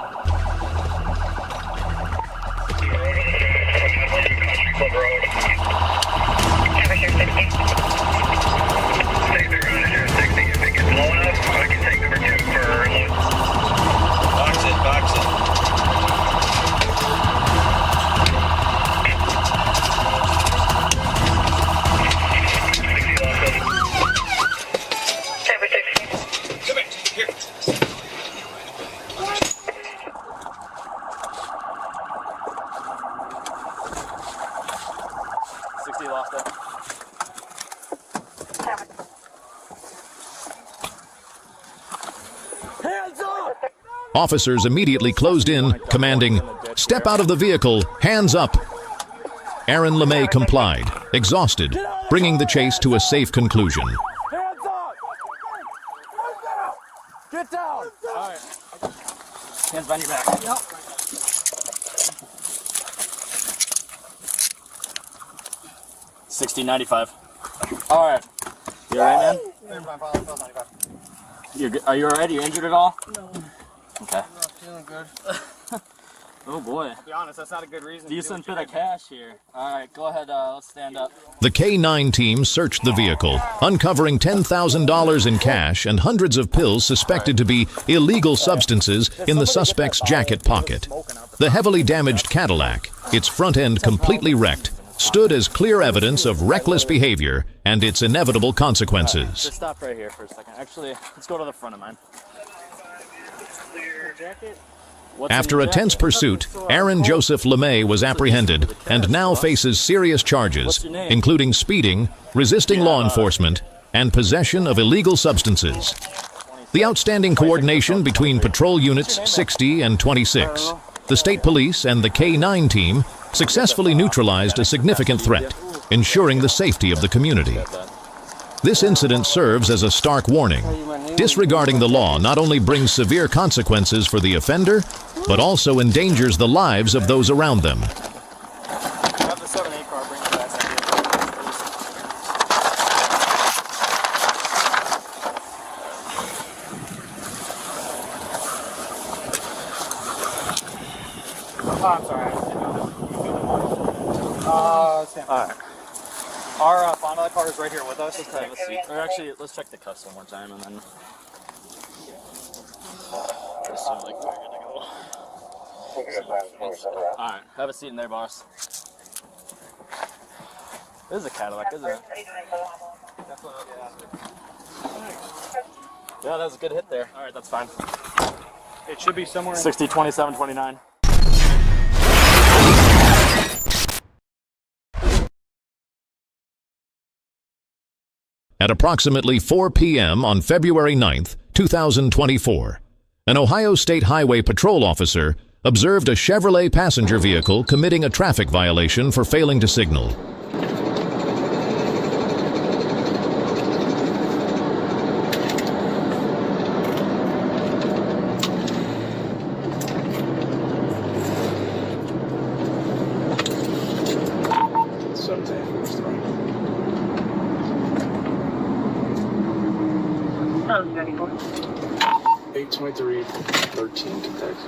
Officers immediately closed in, commanding, "Step out of the vehicle, hands up." Aaron LeMay complied, exhausted, bringing the chase to a safe conclusion. Hands up! Get down! All right. Hands behind your back. Yep. $16.95. All right. You all right, man? You're good. Are you all right? Are you injured at all? No. Okay. I'm not feeling good. Oh boy. To be honest, that's not a good reason. Decent bit of cash here. All right, go ahead. Let's stand up. The K-9 team searched the vehicle, uncovering $10,000 in cash and hundreds of pills suspected to be illegal substances in the suspect's jacket pocket. The heavily damaged Cadillac, its front end completely wrecked, stood as clear evidence of reckless behavior and its inevitable consequences. Just stop right here for a second. Actually, let's go to the front of mine. After a tense pursuit, Aaron Joseph LeMay was apprehended and now faces serious charges, including speeding, resisting law enforcement, and possession of illegal substances. The outstanding coordination between patrol units 60 and 26, the state police, and the K-9 team successfully neutralized a significant threat, ensuring the safety of the community. This incident serves as a stark warning. Disregarding the law not only brings severe consequences for the offender, but also endangers the lives of those around them. Have the 7-8 car bring it back. Oh, I'm sorry. Stand by. All right. Our final car is right here with us. Let's have a seat. Or actually, let's check the cuffs one more time and then. Just seems like we're good to go. All right, have a seat in there, boss. This is a Cadillac, isn't it? Yeah, that was a good hit there. All right, that's fine. It should be somewhere. 60, 27, 29. At approximately 4 p.m. on February 9th, 2024, an Ohio State Highway Patrol officer observed a Chevrolet passenger vehicle committing a traffic violation for failing to signal.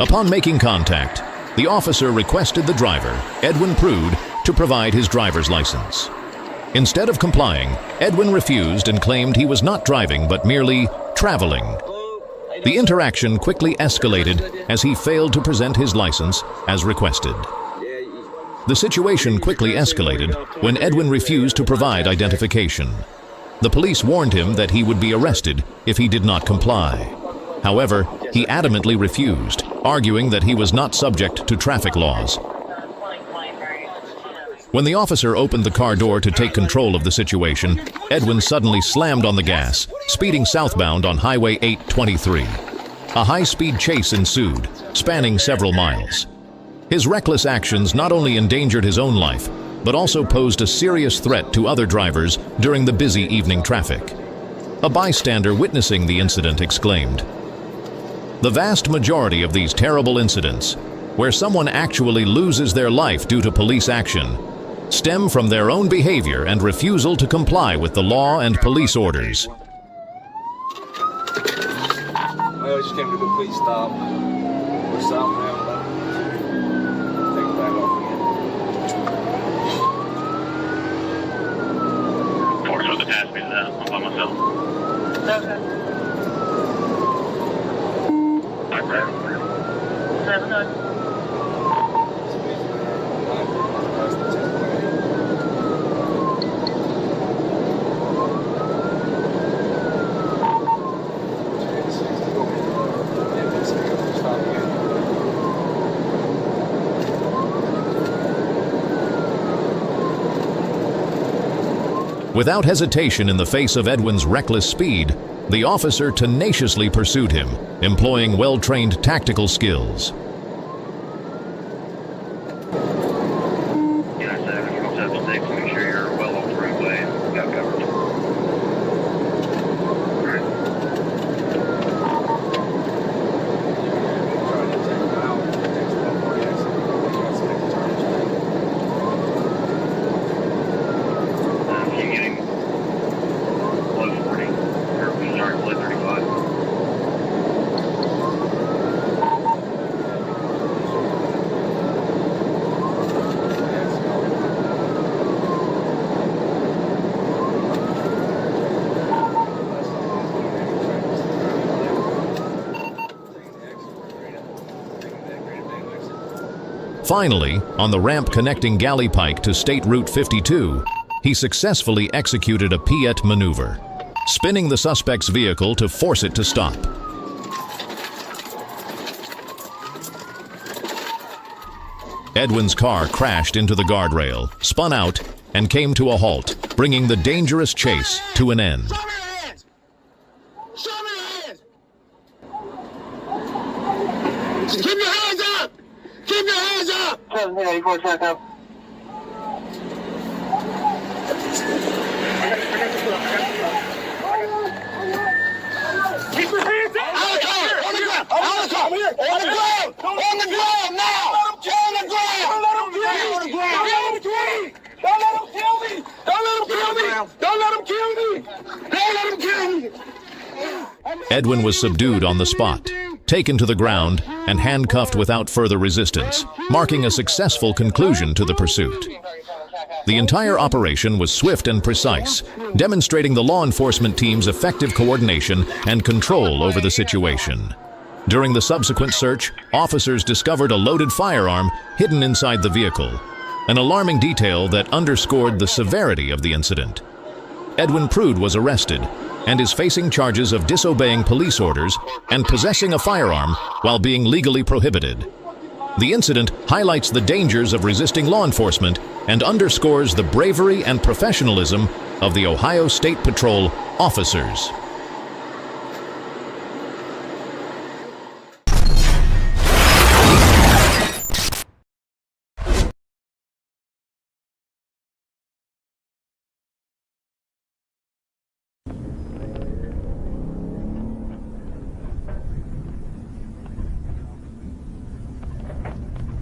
Upon making contact, the officer requested the driver, Edwin Prude, to provide his driver's license. Instead of complying, Edwin refused and claimed he was not driving but merely traveling. The interaction quickly escalated as he failed to present his license as requested. The situation quickly escalated when Edwin refused to provide identification. The police warned him that he would be arrested if he did not comply. However, he adamantly refused, arguing that he was not subject to traffic laws. When the officer opened the car door to take control of the situation, Edwin suddenly slammed on the gas, speeding southbound on Highway 823. A high-speed chase ensued, spanning several miles. His reckless actions not only endangered his own life, but also posed a serious threat to other drivers during the busy evening traffic. A bystander witnessing the incident exclaimed, "The vast majority of these terrible incidents, where someone actually loses their life due to police action, stem from their own behavior and refusal to comply with the law and police orders." Well, we just came to a complete stop. We're southbound. Take it back off again. Forks with the task me to that. I'm by myself. Okay. Okay. 7-9. Without hesitation in the face of Edwin's reckless speed, the officer tenaciously pursued him, employing well-trained tactical skills. United 7, you're going to 76, make sure you're well off the roadway and got covered. Alright. If you're getting below 40, or sorry, below 35. Finally, on the ramp connecting Galley Pike to State Route 52, he successfully executed a piette maneuver, spinning the suspect's vehicle to force it to stop. Edwin's car crashed into the guardrail, spun out, and came to a halt, bringing the dangerous chase to an end. Keep your hands up! Keep your hands up! 784, check out. Keep your hands up! On the car! On the ground! On the car! On the ground! On the ground now! On the ground! Don't let him kill me! Don't let him kill me! Don't let him kill me! Don't let him kill me! Don't let him kill me! Edwin was subdued on the spot, taken to the ground, and handcuffed without further resistance, marking a successful conclusion to the pursuit. The entire operation was swift and precise, demonstrating the law enforcement team's effective coordination and control over the situation. During the subsequent search, officers discovered a loaded firearm hidden inside the vehicle. an alarming detail that underscored the severity of the incident. Edwin Prude was arrested and is facing charges of disobeying police orders and possessing a firearm while being legally prohibited. The incident highlights the dangers of resisting law enforcement and underscores the bravery and professionalism of the Ohio State Patrol officers.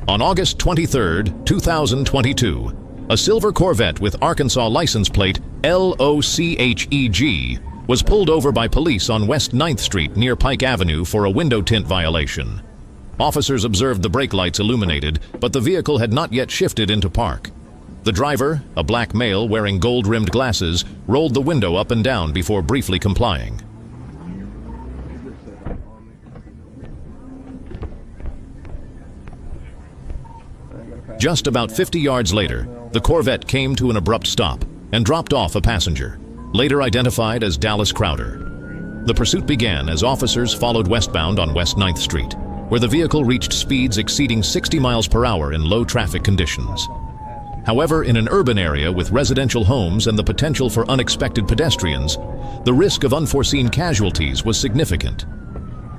On August 23, 2022, a silver Corvette with Arkansas license plate LOCHEG was pulled over by police on West 9th Street near Pike Avenue for a window tint violation. Officers observed the brake lights illuminated, but the vehicle had not yet shifted into park. The driver, a black male wearing gold-rimmed glasses, rolled the window up and down before briefly complying. Just about 50 yards later, the Corvette came to an abrupt stop and dropped off a passenger, later identified as Dallas Crowder. The pursuit began as officers followed westbound on West 9th Street, where the vehicle reached speeds exceeding 60 miles per hour in low traffic conditions. However, in an urban area with residential homes and the potential for unexpected pedestrians, the risk of unforeseen casualties was significant.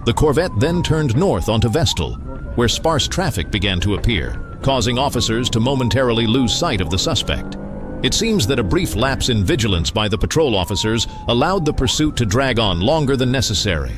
The Corvette then turned north onto Vestal, where sparse traffic began to appear, causing officers to momentarily lose sight of the suspect. It seems that a brief lapse in vigilance by the patrol officers allowed the pursuit to drag on longer than necessary.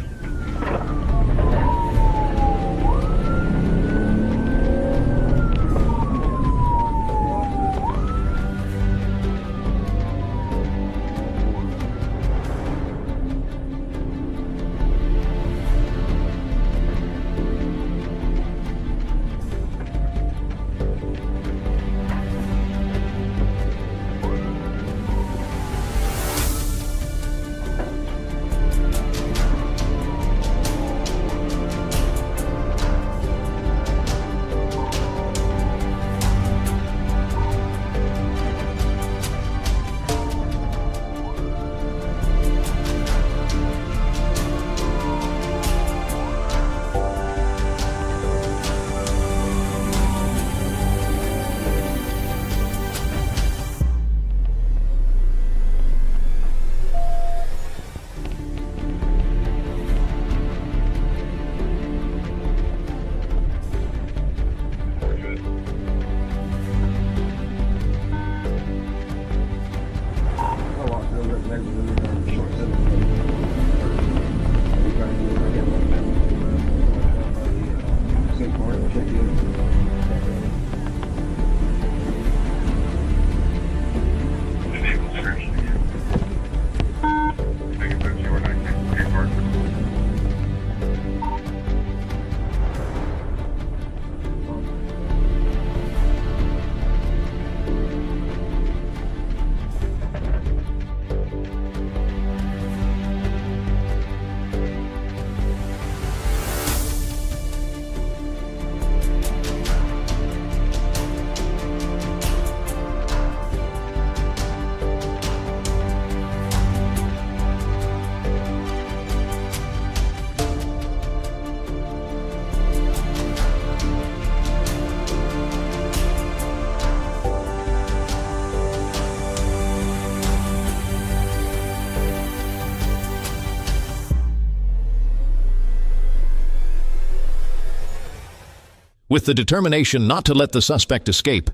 With the determination not to let the suspect escape,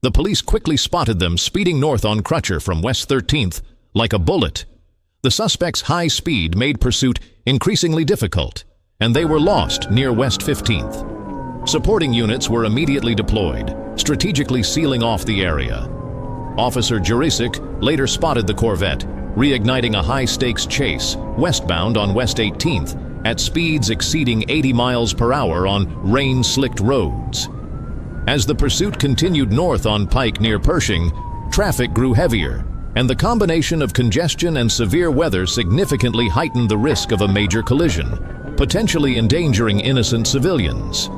the police quickly spotted them speeding north on Crutcher from West 13th like a bullet. The suspect's high speed made pursuit increasingly difficult, and they were lost near West 15th. Supporting units were immediately deployed, strategically sealing off the area. Officer Jurisic later spotted the Corvette, reigniting a high-stakes chase westbound on West 18th at speeds exceeding 80 miles per hour on rain-slicked roads. As the pursuit continued north on Pike near Pershing, traffic grew heavier, and the combination of congestion and severe weather significantly heightened the risk of a major collision, potentially endangering innocent civilians.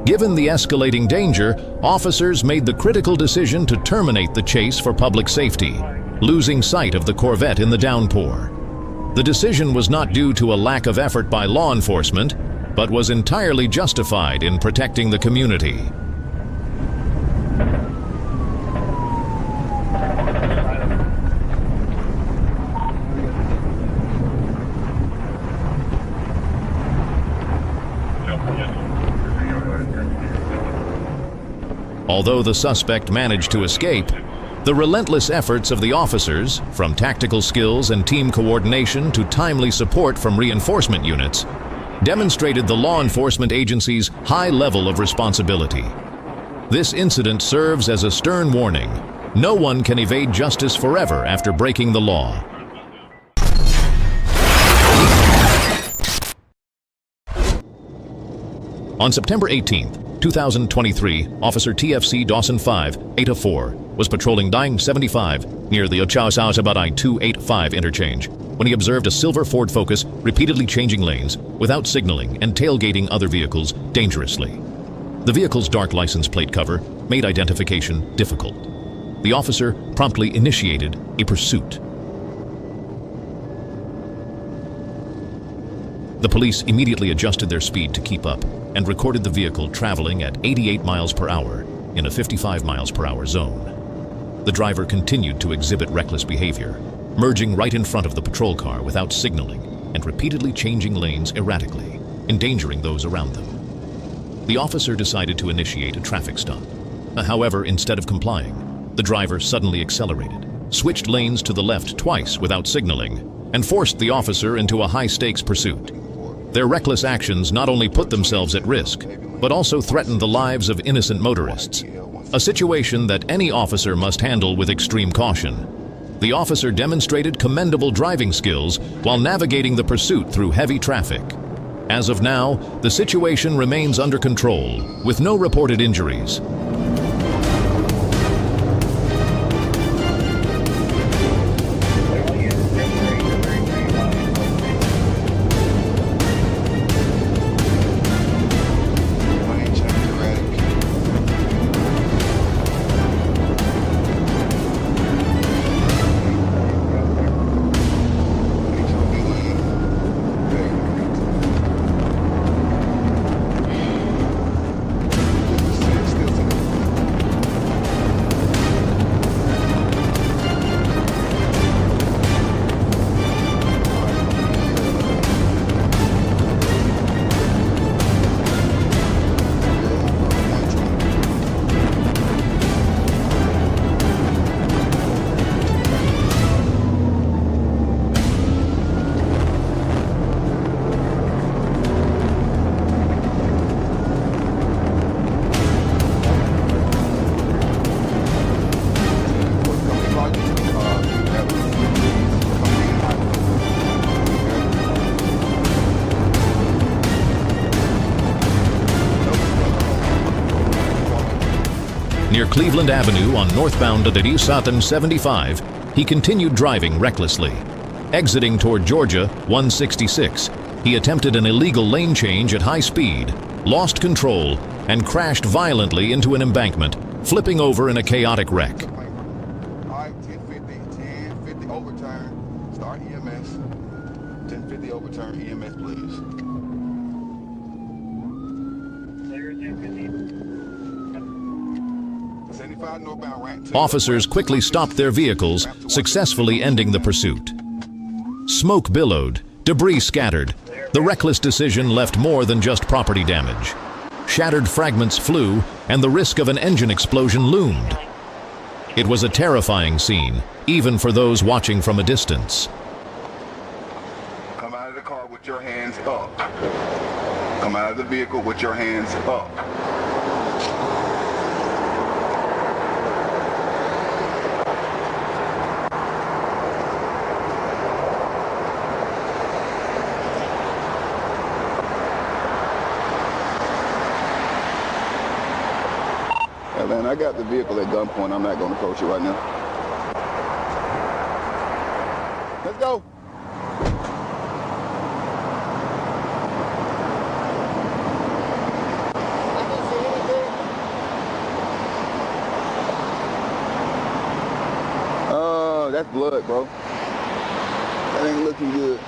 Given the escalating danger, officers made the critical decision to terminate the chase for public safety, losing sight of the Corvette in the downpour. The decision was not due to a lack of effort by law enforcement, but was entirely justified in protecting the community. Although the suspect managed to escape, the relentless efforts of the officers, from tactical skills and team coordination to timely support from reinforcement units, demonstrated the law enforcement agency's high level of responsibility. This incident serves as a stern warning. No one can evade justice forever after breaking the law. On September 18th, 2023, Officer TFC Dawson 5, 804, was patrolling Dying 75 near the Ochao-Sao-Sabat 285 interchange when he observed a silver Ford Focus repeatedly changing lanes without signaling and tailgating other vehicles dangerously. The vehicle's dark license plate cover made identification difficult. The officer promptly initiated a pursuit. The police immediately adjusted their speed to keep up and recorded the vehicle traveling at 88 miles per hour in a 55 miles per hour zone. The driver continued to exhibit reckless behavior, merging right in front of the patrol car without signaling and repeatedly changing lanes erratically, endangering those around them. The officer decided to initiate a traffic stop. However, instead of complying, the driver suddenly accelerated, switched lanes to the left twice without signaling, and forced the officer into a high-stakes pursuit. Their reckless actions not only put themselves at risk, but also threatened the lives of innocent motorists, a situation that any officer must handle with extreme caution. The officer demonstrated commendable driving skills while navigating the pursuit through heavy traffic. As of now, the situation remains under control, with no reported injuries. Near Cleveland Avenue on northbound Dashcam 75, he continued driving recklessly. Exiting toward Georgia 166, he attempted an illegal lane change at high speed, lost control, and crashed violently into an embankment, flipping over in a chaotic wreck. All right, 1050 overturn, start EMS. 1050 overturn, EMS, please. Officers quickly stopped their vehicles, successfully ending the pursuit. Smoke billowed, debris scattered. The reckless decision left more than just property damage. Shattered fragments flew, and the risk of an engine explosion loomed. It was a terrifying scene, even for those watching from a distance. Come out of the car with your hands up. Come out of the vehicle with your hands up. Man, I got the vehicle at gunpoint. I'm not going to approach it right now. Let's go. I can see that's blood, bro. That ain't looking good.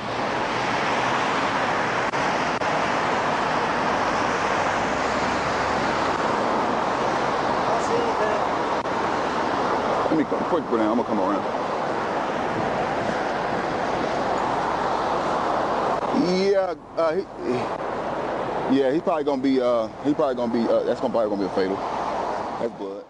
Let me come, before you go down, I'm gonna come around. Yeah, he's probably gonna be, that's probably gonna be a fatal. That's blood.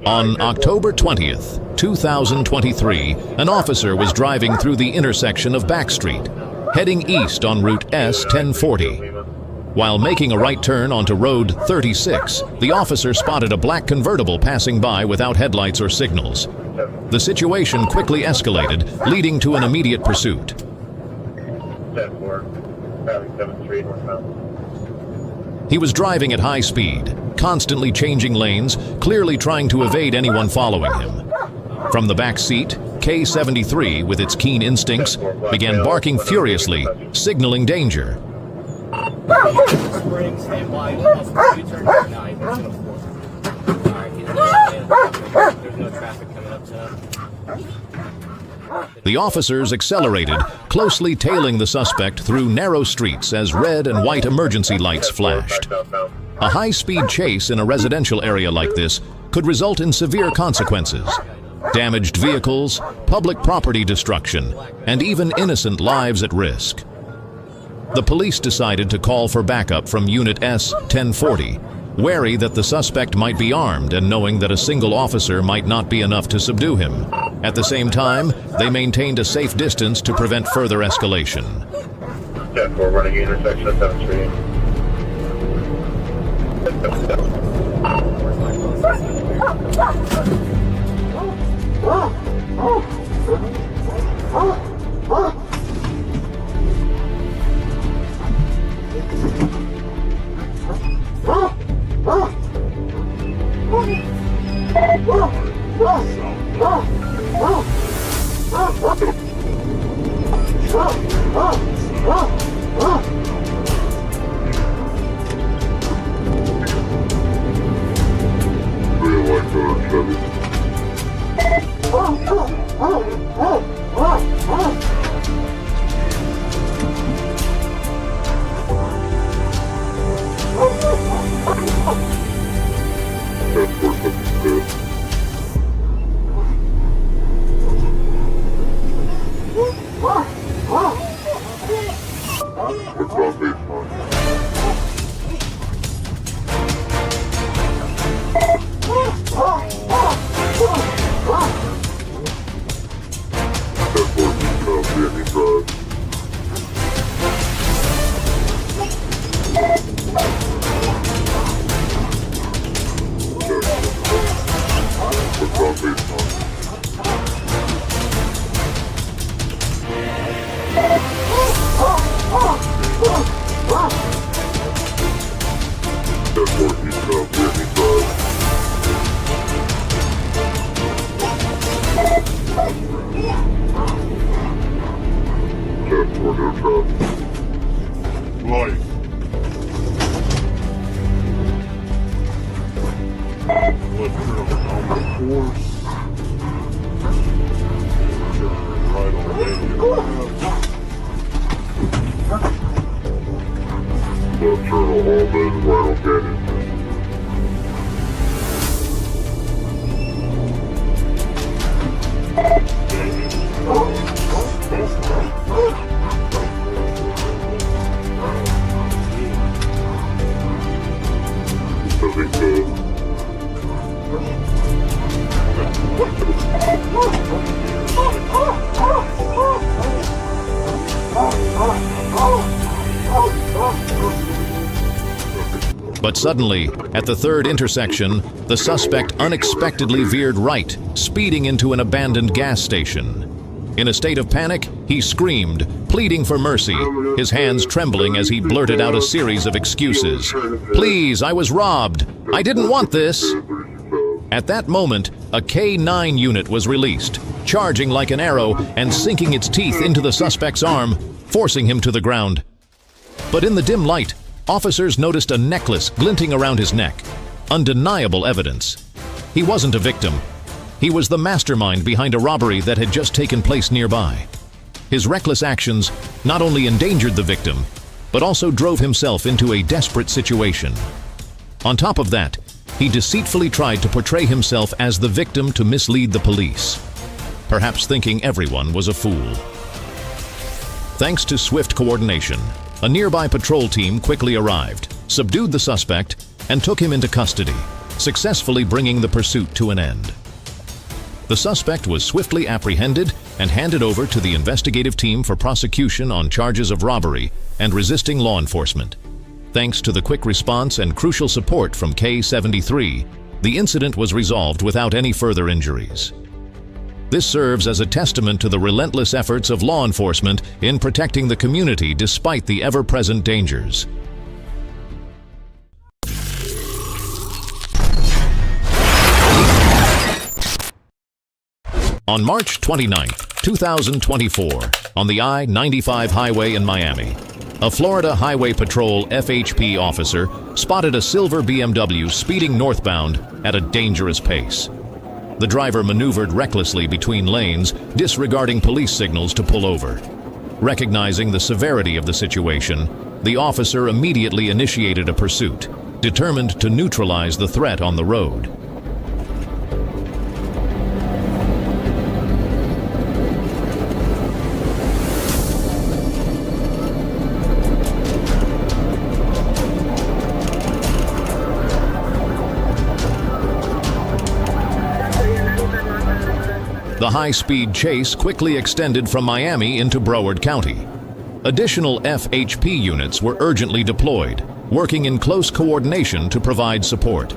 On October 20th, 2023, an officer was driving through the intersection of Back Street, heading east on Route S 1040. While making a right turn onto Road 36, the officer spotted a black convertible passing by without headlights or signals. The situation quickly escalated, leading to an immediate pursuit. 10-4, Valley 7th Street, northbound. He was driving at high speed, constantly changing lanes, clearly trying to evade anyone following him. From the back seat, K-73, with its keen instincts, began barking furiously, signaling danger. Spring, stand by, U-turn, 9, there's no traffic coming up to him. The officers accelerated, closely tailing the suspect through narrow streets as red and white emergency lights flashed. A high-speed chase in a residential area like this could result in severe consequences: damaged vehicles, public property destruction, and even innocent lives at risk. The police decided to call for backup from Unit S 1040, wary that the suspect might be armed and knowing that a single officer might not be enough to subdue him. At the same time, they maintained a safe distance to prevent further escalation. 10-4, running intersection of 7th Street. But suddenly, at the third intersection, the suspect unexpectedly veered right, speeding into an abandoned gas station. In a state of panic, he screamed, pleading for mercy, his hands trembling as he blurted out a series of excuses. "Please, I was robbed. I didn't want this." At that moment, a K-9 unit was released, charging like an arrow and sinking its teeth into the suspect's arm, forcing him to the ground. But in the dim light, officers noticed a necklace glinting around his neck. Undeniable evidence. He wasn't a victim. He was the mastermind behind a robbery that had just taken place nearby. His reckless actions not only endangered the victim, but also drove himself into a desperate situation. On top of that, he deceitfully tried to portray himself as the victim to mislead the police, perhaps thinking everyone was a fool. Thanks to swift coordination, a nearby patrol team quickly arrived, subdued the suspect, and took him into custody, successfully bringing the pursuit to an end. The suspect was swiftly apprehended and handed over to the investigative team for prosecution on charges of robbery and resisting law enforcement. Thanks to the quick response and crucial support from K-73, the incident was resolved without any further injuries. This serves as a testament to the relentless efforts of law enforcement in protecting the community despite the ever-present dangers. On March 29, 2024, on the I-95 highway in Miami, a Florida Highway Patrol FHP officer spotted a silver BMW speeding northbound at a dangerous pace. The driver maneuvered recklessly between lanes, disregarding police signals to pull over. Recognizing the severity of the situation, the officer immediately initiated a pursuit, determined to neutralize the threat on the road. The high-speed chase quickly extended from Miami into Broward County. Additional FHP units were urgently deployed, working in close coordination to provide support.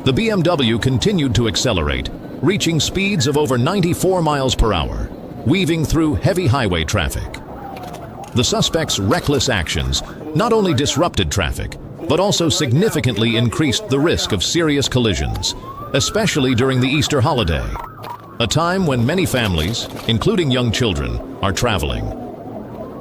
The BMW continued to accelerate, reaching speeds of over 94 miles per hour, weaving through heavy highway traffic. The suspect's reckless actions not only disrupted traffic, but also significantly increased the risk of serious collisions, especially during the Easter holiday, a time when many families, including young children, are traveling.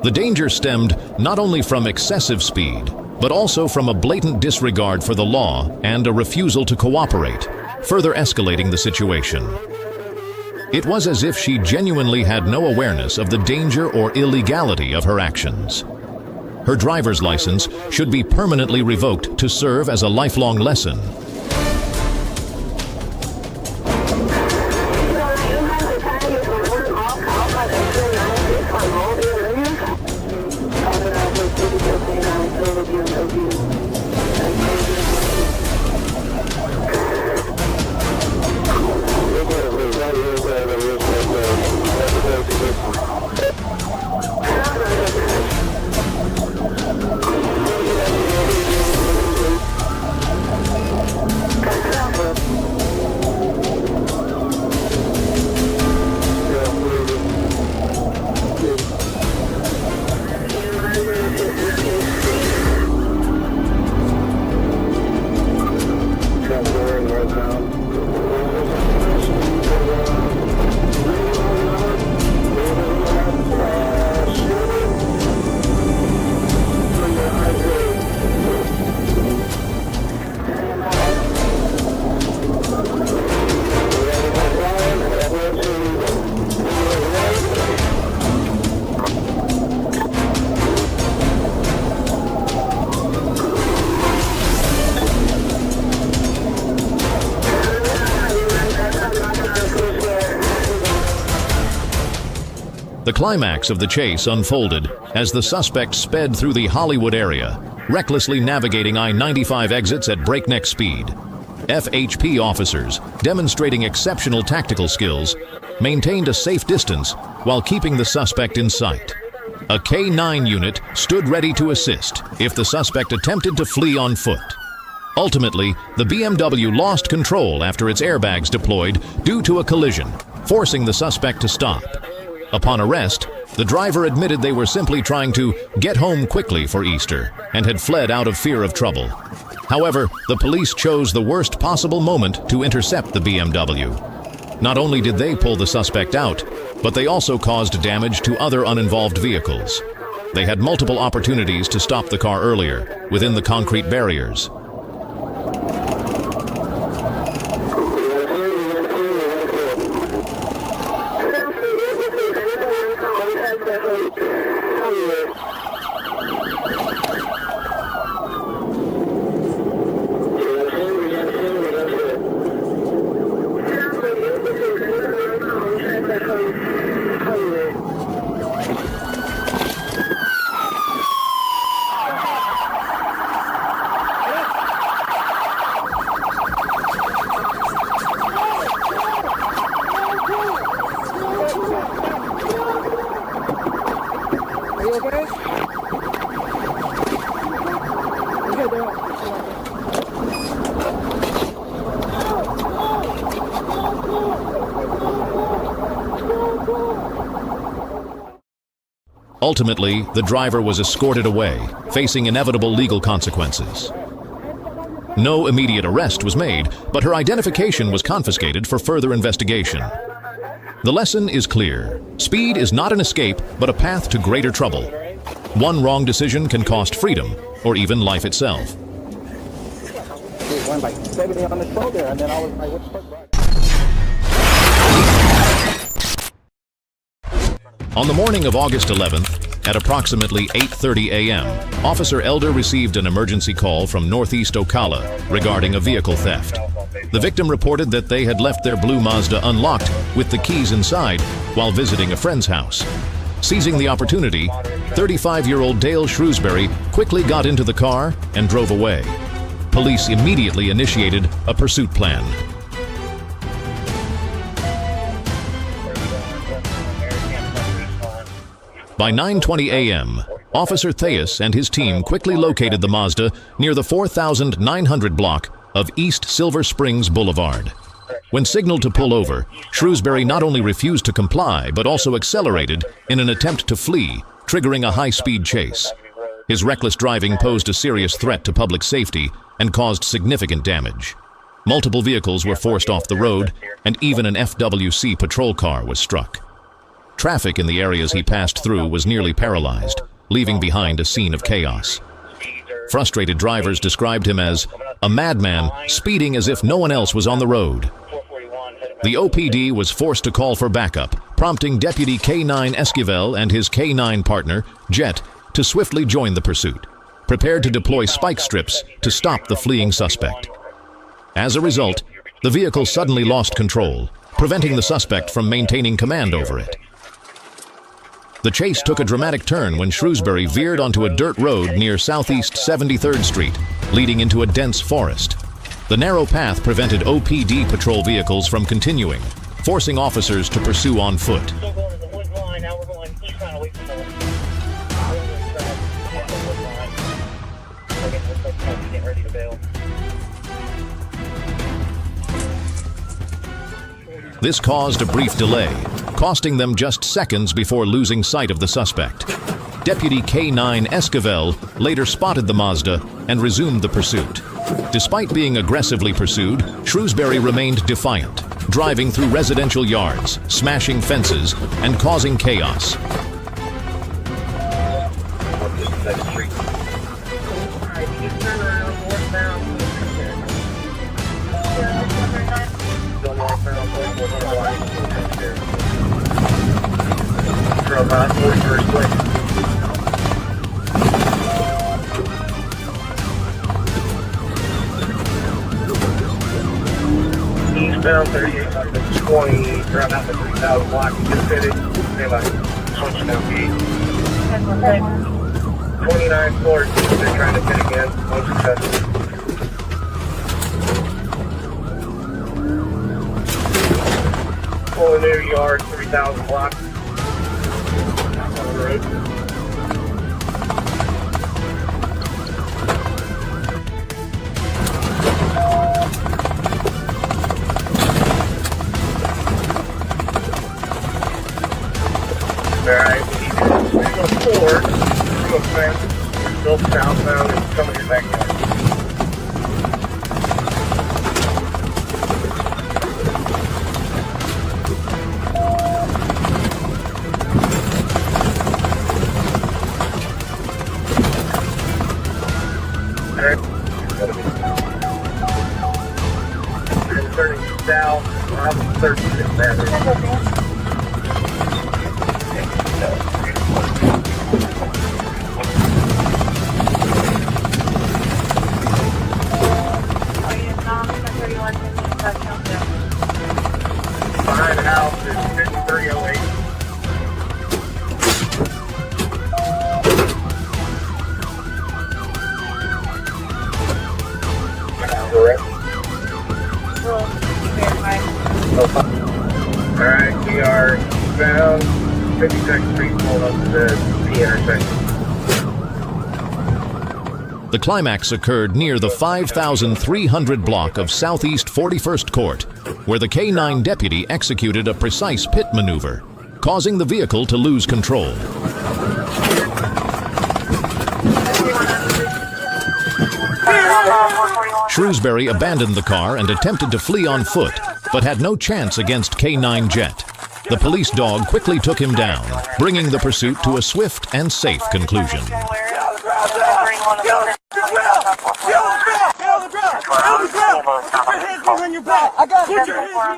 The danger stemmed not only from excessive speed, but also from a blatant disregard for the law and a refusal to cooperate, further escalating the situation. It was as if she genuinely had no awareness of the danger or illegality of her actions. Her driver's license should be permanently revoked to serve as a lifelong lesson. The climax of the chase unfolded as the suspect sped through the Hollywood area, recklessly navigating I-95 exits at breakneck speed. FHP officers, demonstrating exceptional tactical skills, maintained a safe distance while keeping the suspect in sight. A K-9 unit stood ready to assist if the suspect attempted to flee on foot. Ultimately, the BMW lost control after its airbags deployed due to a collision, forcing the suspect to stop. Upon arrest, the driver admitted they were simply trying to get home quickly for Easter and had fled out of fear of trouble. However, the police chose the worst possible moment to intercept the BMW. Not only did they pull the suspect out, but they also caused damage to other uninvolved vehicles. They had multiple opportunities to stop the car earlier, within the concrete barriers. Ultimately, the driver was escorted away, facing inevitable legal consequences. No immediate arrest was made, but her identification was confiscated for further investigation. The lesson is clear. Speed is not an escape, but a path to greater trouble. One wrong decision can cost freedom, or even life itself. On the morning of August 11th, at approximately 8:30 a.m., Officer Elder received an emergency call from Northeast Ocala regarding a vehicle theft. The victim reported that they had left their blue Mazda unlocked with the keys inside while visiting a friend's house. Seizing the opportunity, 35-year-old Dale Shrewsbury quickly got into the car and drove away. Police immediately initiated a pursuit plan. By 9:20 a.m., Officer Theus and his team quickly located the Mazda near the 4900 block of East Silver Springs Boulevard. When signaled to pull over, Shrewsbury not only refused to comply but also accelerated in an attempt to flee, triggering a high-speed chase. His reckless driving posed a serious threat to public safety and caused significant damage. Multiple vehicles were forced off the road, and even an FWC patrol car was struck. Traffic in the areas he passed through was nearly paralyzed, leaving behind a scene of chaos. Frustrated drivers described him as a madman speeding as if no one else was on the road. The OPD was forced to call for backup, prompting Deputy K9 Esquivel and his K9 partner, Jet, to swiftly join the pursuit, prepared to deploy spike strips to stop the fleeing suspect. As a result, the vehicle suddenly lost control, preventing the suspect from maintaining command over it. The chase took a dramatic turn when Shrewsbury veered onto a dirt road near Southeast 73rd Street, leading into a dense forest. The narrow path prevented OPD patrol vehicles from continuing, forcing officers to pursue on foot. This caused a brief delay, costing them just seconds before losing sight of the suspect. Deputy K9 Esquivel later spotted the Mazda and resumed the pursuit. Despite being aggressively pursued, Shrewsbury remained defiant, driving through residential yards, smashing fences, and causing chaos. Eastbound 3820, drive out the 3000 block, just fitted, stay by, switching down B. 29 floors, they're trying to fit again, no success. Pulling near yard, 3000 block. On the road. Alright, we need to go forward, go fast, go southbound, and come in your backyard. Turning south, around 36th Avenue. Behind the house is 5308. Alright, we are bound 52nd Street, pulling up to the P intersection. The climax occurred near the 5,300 block of Southeast 41st Court, where the K-9 deputy executed a precise pit maneuver, causing the vehicle to lose control. Shrewsbury abandoned the car and attempted to flee on foot, but had no chance against K-9 Jet. The police dog quickly took him down, bringing the pursuit to a swift and safe conclusion.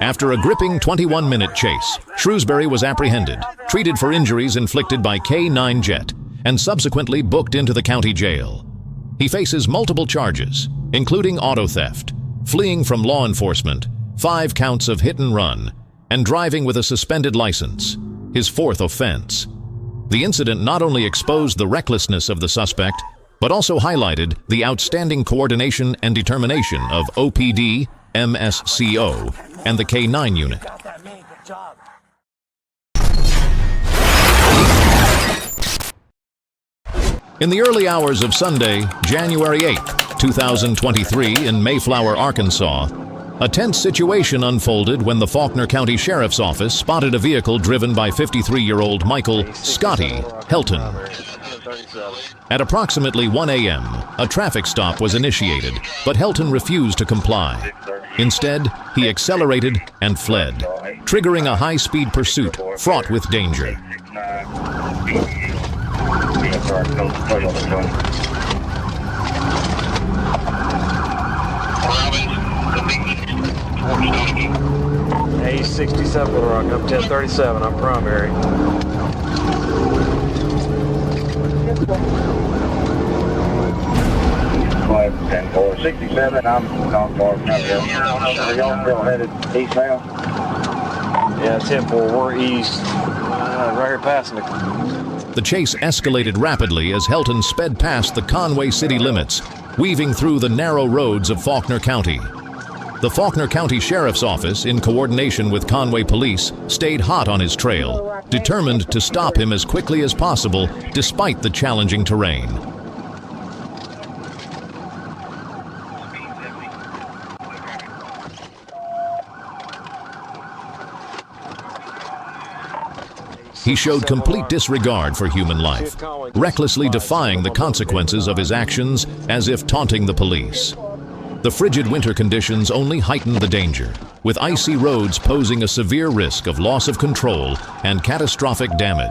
After a gripping 21-minute chase, Shrewsbury was apprehended, treated for injuries inflicted by K-9 Jet, and subsequently booked into the county jail. He faces multiple charges, including auto theft, fleeing from law enforcement, 5 counts of hit and run, and driving with a suspended license, his 4th offense. The incident not only exposed the recklessness of the suspect, but also highlighted the outstanding coordination and determination of OPD, MSCO, and the K-9 unit. In the early hours of Sunday, January 8, 2023, in Mayflower, Arkansas, a tense situation unfolded when the Faulkner County Sheriff's Office spotted a vehicle driven by 53-year-old Michael Scotty Helton. At approximately 1 a.m., a traffic stop was initiated, but Helton refused to comply. Instead, he accelerated and fled, triggering a high-speed pursuit fraught with danger. A67 Little Rock, up 1037, I'm primary. 10-4-67, I'm not far from here. Are y'all still headed eastbound? Yeah, 10-4, we're east. Right here passing it. The chase escalated rapidly as Helton sped past the Conway city limits, weaving through the narrow roads of Faulkner County. The Faulkner County Sheriff's Office, in coordination with Conway Police, stayed hot on his trail, determined to stop him as quickly as possible despite the challenging terrain. He showed complete disregard for human life, recklessly defying the consequences of his actions as if taunting the police. The frigid winter conditions only heightened the danger, with icy roads posing a severe risk of loss of control and catastrophic damage.